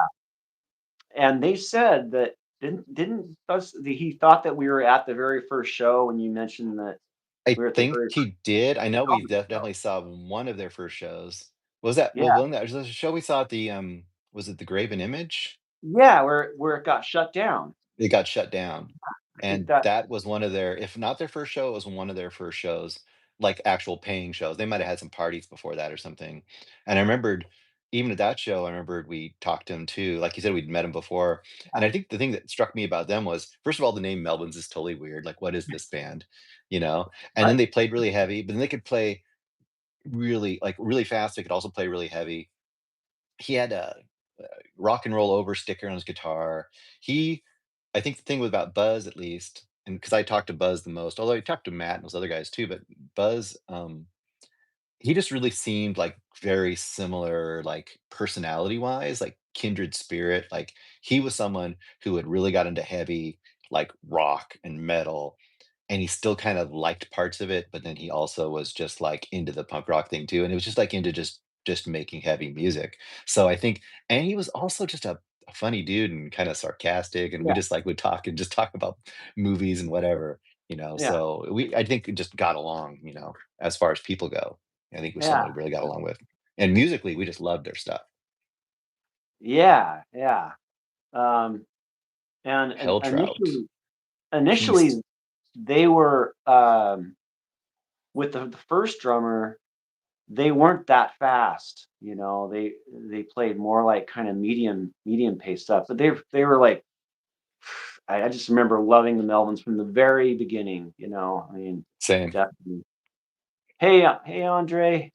and they said that didn't Buzz he thought that we were at the very first show when you mentioned that I we were at the think very first he did. I know we show. definitely saw one of their first shows. Was that Yeah, well, one that was the show we saw at the was it the Graven Image? yeah, where it got shut down. It got shut down. I think And that that was one of their, if not their first show, it was one of their first shows, like actual paying shows. They might have had some parties before that or something. And I remembered even at that show, I remembered we talked to him too. Like you said, we'd met him before. And I think the thing that struck me about them was, first of all, the name Melvins is totally weird. Like, what is this band? You know? And then right, they played really heavy, but then they could play really fast. They could also play really heavy. He had a rock and roll over sticker on his guitar. He I think the thing with about Buzz at least, and because I talked to Buzz the most, although I talked to Matt and those other guys too, but Buzz, he just really seemed like very similar, like personality wise, like kindred spirit. Like he was someone who had really got into heavy, like rock and metal, and he still kind of liked parts of it, but then he also was just like into the punk rock thing too, and it was just like into just making heavy music. So I think, and he was also just a funny dude and kind of sarcastic, and we yeah, just like would talk and just talk about movies and whatever. yeah, So I think we just got along, as far as people go. I think it was someone yeah, we really got along with. And musically, we just loved their stuff. yeah, yeah. Um, and Helltrout, initially Feast, they were with the first drummer, they weren't that fast, they played more like kind of medium pace stuff, but they were like I just remember loving the Melvins from the very beginning. I mean, same. definitely. Hey, Andre,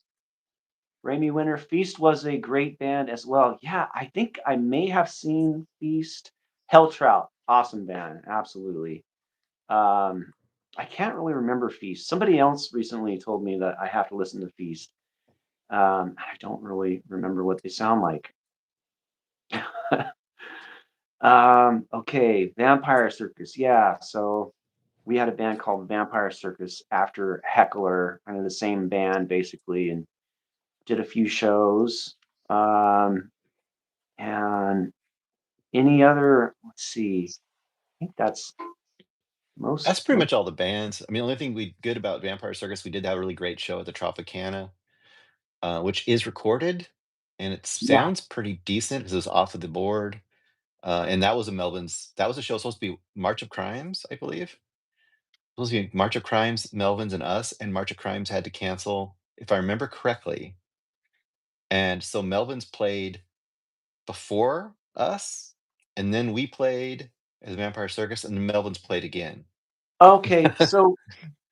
Raimi Winter, Feast was a great band as well. Yeah, I think I may have seen Feast. Helltrout, awesome band, absolutely. Um, I can't really remember Feast. Somebody else recently told me that I have to listen to Feast. I don't really remember what they sound like. Okay, Vampire Circus. Yeah, so we had a band called Vampire Circus after Heckler, kind of the same band basically, and did a few shows. Um, and any other, let's see, I think that's Most That's pretty most much all the bands. I mean, the only thing we good about Vampire Circus, we did have a really great show at the Tropicana, which is recorded, and it yeah. sounds pretty decent because it was off of the board. And that was a Melvin's. That was a show supposed to be March of Crimes, I believe. Supposed to be March of Crimes, Melvins, and us, and March of Crimes had to cancel, if I remember correctly. And so Melvins played before us, and then we played as Vampire Circus, and then Melvins played again. Okay, so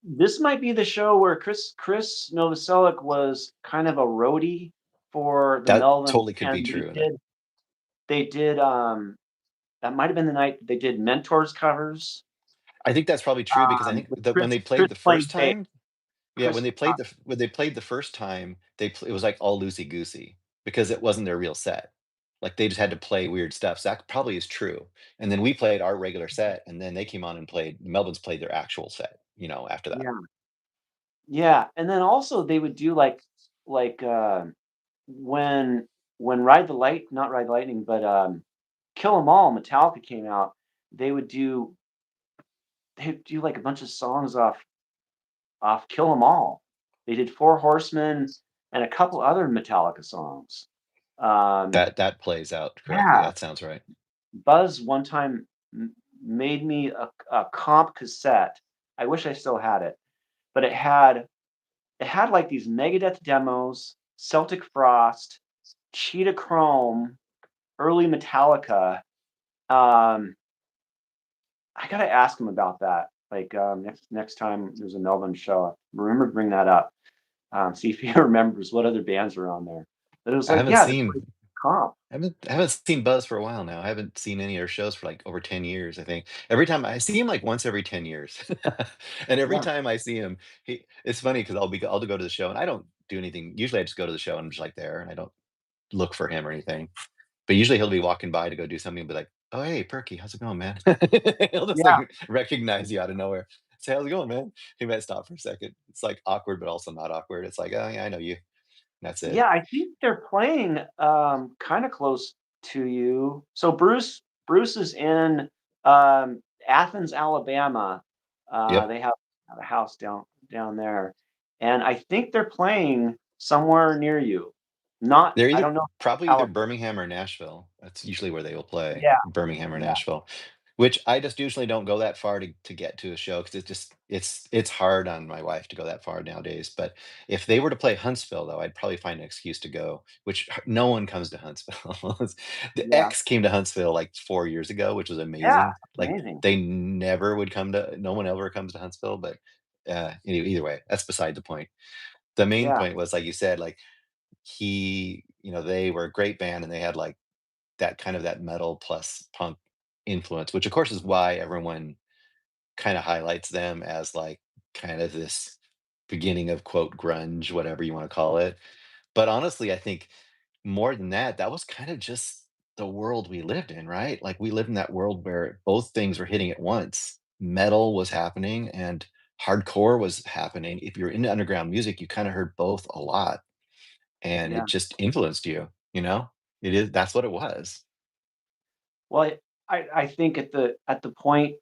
this might be the show where Chris Novoselic was kind of a roadie for the That Melvins, totally could be and true. And they did, that might have been the night they did Mentors covers, I think that's probably true because I think with that when they Chris played the playing first bass. time, yeah, Chris, when they played the first time, it was like all loosey goosey because it wasn't their real set. Like they just had to play weird stuff. So that probably is true. And then we played our regular set, and then they came on and played. Melvin's played their actual set. After that. yeah, yeah, and then also they would do like, when Ride the Light not Ride the Lightning, but, Kill 'Em All, Metallica came out, they would do they'd do, like, a bunch of songs off Kill 'Em All. They did Four Horsemen and a couple other Metallica songs. Um, That plays out correctly. yeah, That sounds right. Buzz one time made me a comp cassette. I wish I still had it, but it had like these Megadeth demos, Celtic Frost, Cheetah Chrome, early Metallica. Um, I gotta ask him about that. Like, next time there's a Melbourne show, remember to bring that up. See if he remembers what other bands are on there. But it was I like, haven't yeah, that's like seen comp. I haven't seen Buzz for a while now. I haven't seen any of their shows for like over 10 years, I think. Every time I see him like once every 10 years. And every Yeah, time I see him, it's funny because I'll go to the show and I don't do anything. Usually I just go to the show and I'm just like there and I don't look for him or anything. But usually he'll be walking by to go do something and be like, "Oh hey, Perky, how's it going, man?" He'll just like yeah, recognize you out of nowhere. Say, "How's it going, man?" He might stop for a second. It's like awkward, but also not awkward. It's like, "Oh yeah, I know you." That's yeah. it. I think they're playing kind of close to you. So Bruce is in Athens, Alabama. Yep. They have a house down there, and I think they're playing somewhere near you. Not, They're I either don't know, probably either Alabama. Birmingham or Nashville. That's usually where they will play, Yeah, Birmingham or yeah, Nashville, which I just usually don't go that far to get to a show because it's hard on my wife to go that far nowadays. But if they were to play Huntsville, though, I'd probably find an excuse to go, which no one comes to Huntsville. The yeah, X came to Huntsville like 4 years ago, which was yeah. amazing. Like Amazing. they never would come to, no one ever comes to Huntsville. But either way, that's beside the point. The main Yeah, point was, like you said, like they were a great band and they had like that kind of that metal plus punk influence, which of course is why everyone kind of highlights them as like kind of this beginning of quote grunge, whatever you want to call it. But honestly, I think more than that, that was kind of just the world we lived in, right? Like we lived in that world where both things were hitting at once. Metal was happening and hardcore was happening. If you're into underground music, you kind of heard both a lot and yeah. it just influenced you, you know? That's what it was. Well, I think at the point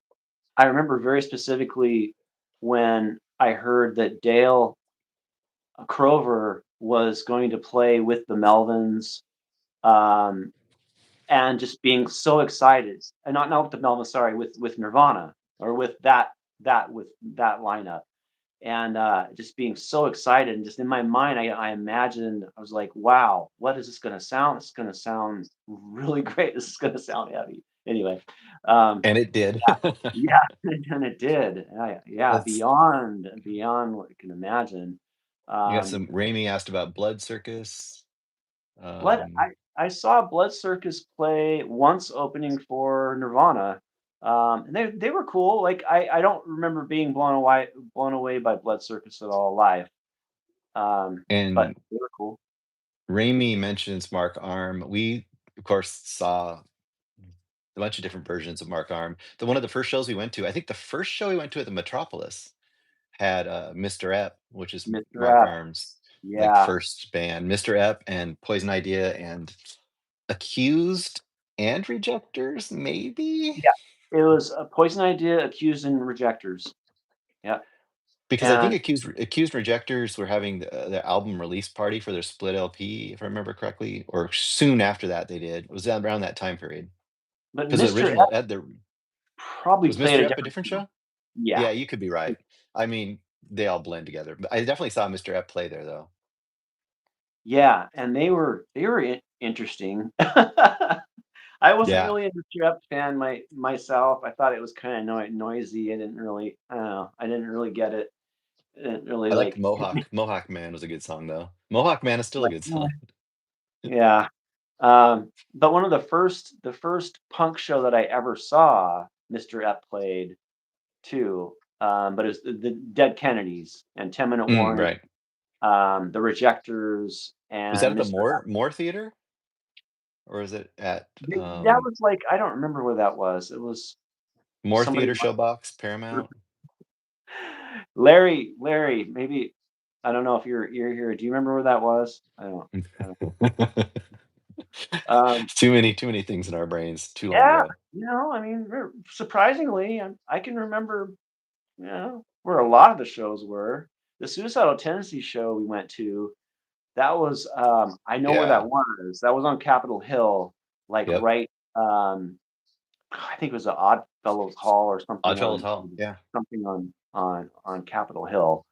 I remember very specifically when I heard that Dale Crover was going to play with the Melvins, um, and just being so excited, and not with the Melvins, sorry, with Nirvana or with that lineup, and just being so excited, and just in my mind, I imagined I was like, wow, what is this going to sound? It's going to sound really great. This is going to sound heavy. Anyway, um, And it did. yeah, and it did. Yeah, That's beyond what you can imagine. You got Um, some Raimi asked about Blood Circus. Blood Um, I saw Blood Circus play once opening for Nirvana, and they were cool. Like, I don't remember being blown away by Blood Circus at all live, but and they were cool. Raimi mentions Mark Arm. We, of course, saw a bunch of different versions of Mark Arm. One of the first shows we went to, I think the first show we went to at the Metropolis had Mr. Ep, which is Mr. Mark F. Arm's like Yeah, first band. Mr. Ep and Poison Idea and Accused and Rejectors, maybe? yeah, it was a Poison Idea, Accused, and Rejectors. Yeah, Because I think and Accused Rejectors were having their album release party for their split LP, if I remember correctly, or soon after that they did. It was that around that time period. but Because the Mr. original Ep had the probably was played Mr. a Ep a different different show. show? Yeah, Yeah, you could be right. I mean, they all blend together, but I definitely saw Mr. Ep play there though. yeah, and they were interesting. I wasn't Yeah, really a Mr. Ep fan myself. I thought it was kind of noisy. I didn't really, I don't know. I didn't really get it. I didn't really I liked like. Mohawk. Mohawk Man was a good song though. Mohawk Man is still a Like, good song. yeah. But one of the first punk show that I ever saw, Mr. Ep played too. But it was the Dead Kennedys and 10 Minute Mm, Warning, right. the Rejectors Was that and at the Mr. Ep. Moore Theater? Or is it at That was like, I don't remember where that was. It was Moore somebody. Theater Showbox, Paramount? Larry, maybe I don't know if you're here. Do you remember where that was? I don't Too many things in our brains too long yeah, ago. I mean, surprisingly, I can remember, where a lot of the shows were. The Suicidal Tendencies show we went to, that was, I know where Yeah. that was. That was on Capitol Hill, like, Yep. right, I think it was the Odd Fellows Hall or Oddfellows Hall. Yeah. something on Capitol Hill,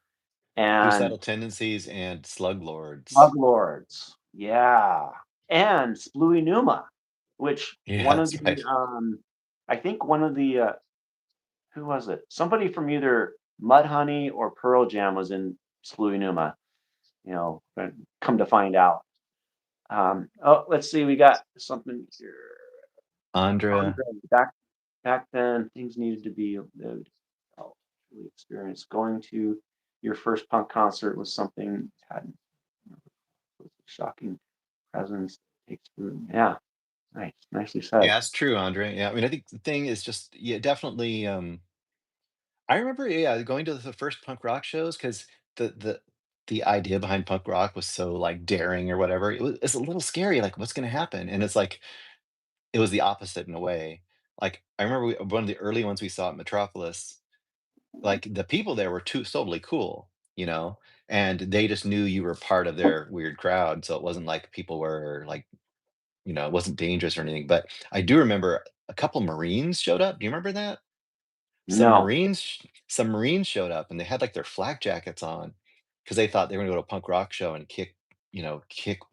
and Suicidal Tendencies and Slug Drug Lords. Lords, yeah, and Splooey Numa, which Yeah, one of that's the, right. I think one of the, who was it? Somebody from either Mudhoney or Pearl Jam was in Splooey Numa, come to find out. Oh, let's see, we got something here. Andrea. Andre, back then, things needed to be lived, felt, truly experienced. Going to your first punk concert was something you hadn't, was a shocking presence, takes root. Yeah, nice, nicely said. Yeah, that's true, Andre. Yeah, I mean, I think the thing is just yeah, definitely. I remember, yeah, going to the first punk rock shows because the idea behind punk rock was so like daring or whatever. It's a little scary, like what's going to happen, and it's like it was the opposite in a way. Like I remember one of the early ones we saw at Metropolis. Like the people there were totally cool, you know, and they just knew you were part of their weird crowd, so it wasn't like people were like, it wasn't dangerous or anything. But I do remember a couple Marines showed up. Do you remember that? No. Some Marines showed up and they had like their flak jackets on because they thought they were gonna go to a punk rock show and kick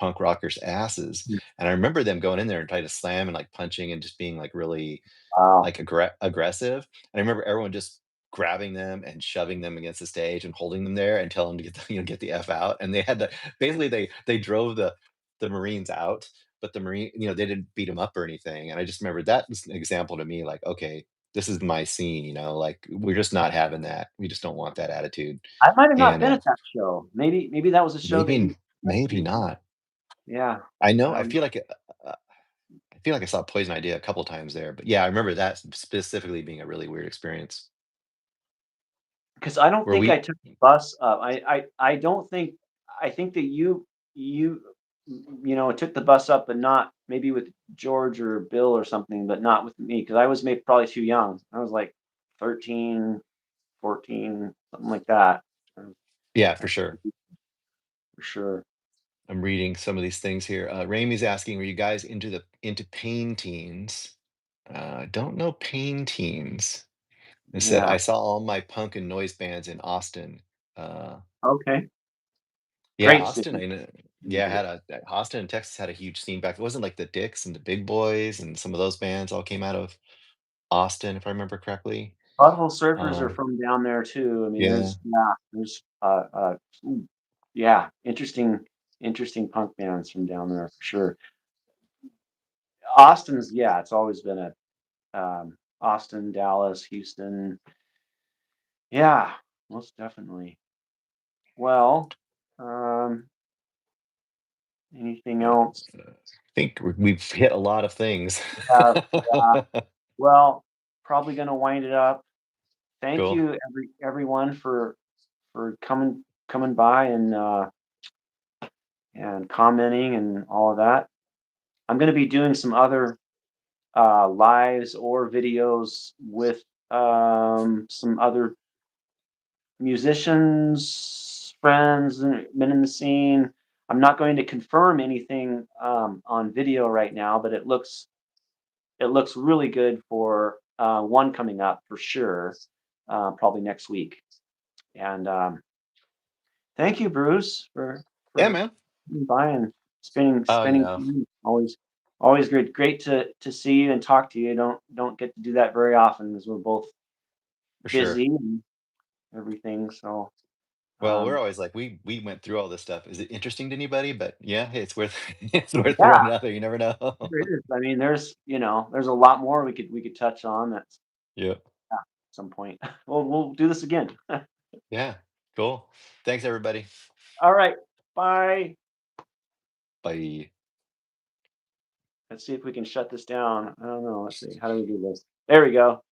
punk rockers' asses. And I remember them going in there and trying to slam and like punching and just being like really Wow. like aggressive. And I remember everyone just grabbing them and shoving them against the stage and holding them there and telling them to get the F out. And they had to basically they drove the Marines out, but the Marine, they didn't beat them up or anything. And I just remember that was an example to me, like, okay, this is my scene, like we're just not having that. We just don't want that attitude. I might have not And been at that show. Maybe that was a show that you maybe went maybe to. not. Yeah. I know Um, I feel like I saw Poison Idea a couple times there, but yeah, I remember that specifically being a really weird experience. because I don't Where think I we took the bus up. I don't think, I think that you took the bus up, but not maybe with George or Bill or something, but not with me because I was maybe probably too young. I was like 13, 14, something like that. Um, Yeah, for I sure. for sure. I'm reading some of these things here. Ramey's asking, were you guys into Pain Teens? Don't know Pain Teens. It said, Yeah. I saw all my punk and noise bands in Austin. Uh, Okay. yeah, Great Austin. city. I know. Yeah, Austin and Texas had a huge scene back. It wasn't like the Dicks and the Big Boys and some of those bands all came out of Austin, if I remember correctly. Butthole Surfers are Um, from down there too. I mean, yeah, there's yeah, interesting punk bands from down there for sure. Austin's, yeah, it's always been Austin, Dallas, Houston. Yeah, most definitely. Well, um, anything uh, else? I think we've hit a lot of things. Uh, well, probably gonna wind it up. Thank Cool. you everyone for coming by and commenting and all of that. I'm gonna be doing some other lives or videos with some other musicians, friends, and men in the scene. I'm not going to confirm anything on video right now, but it looks really good for one coming up for sure, probably next week. And thank you, Bruce, Yeah, for man. coming by and spending Yeah, time. Always great to see you and talk to you. Don't get to do that very often as we're both for sure. busy and everything. So Well, we're um, always like, we went through all this stuff. Is it interesting to anybody? But yeah, hey, it's worth it's worth yeah, throwing out there. You never know. there it is. I mean, there's a lot more we could touch on at Yeah. some point. We'll do this again. Yeah. Cool. Thanks, everybody. All right, bye. Bye. Let's see if we can shut this down. I don't know. Let's see. How do we do this? There we go.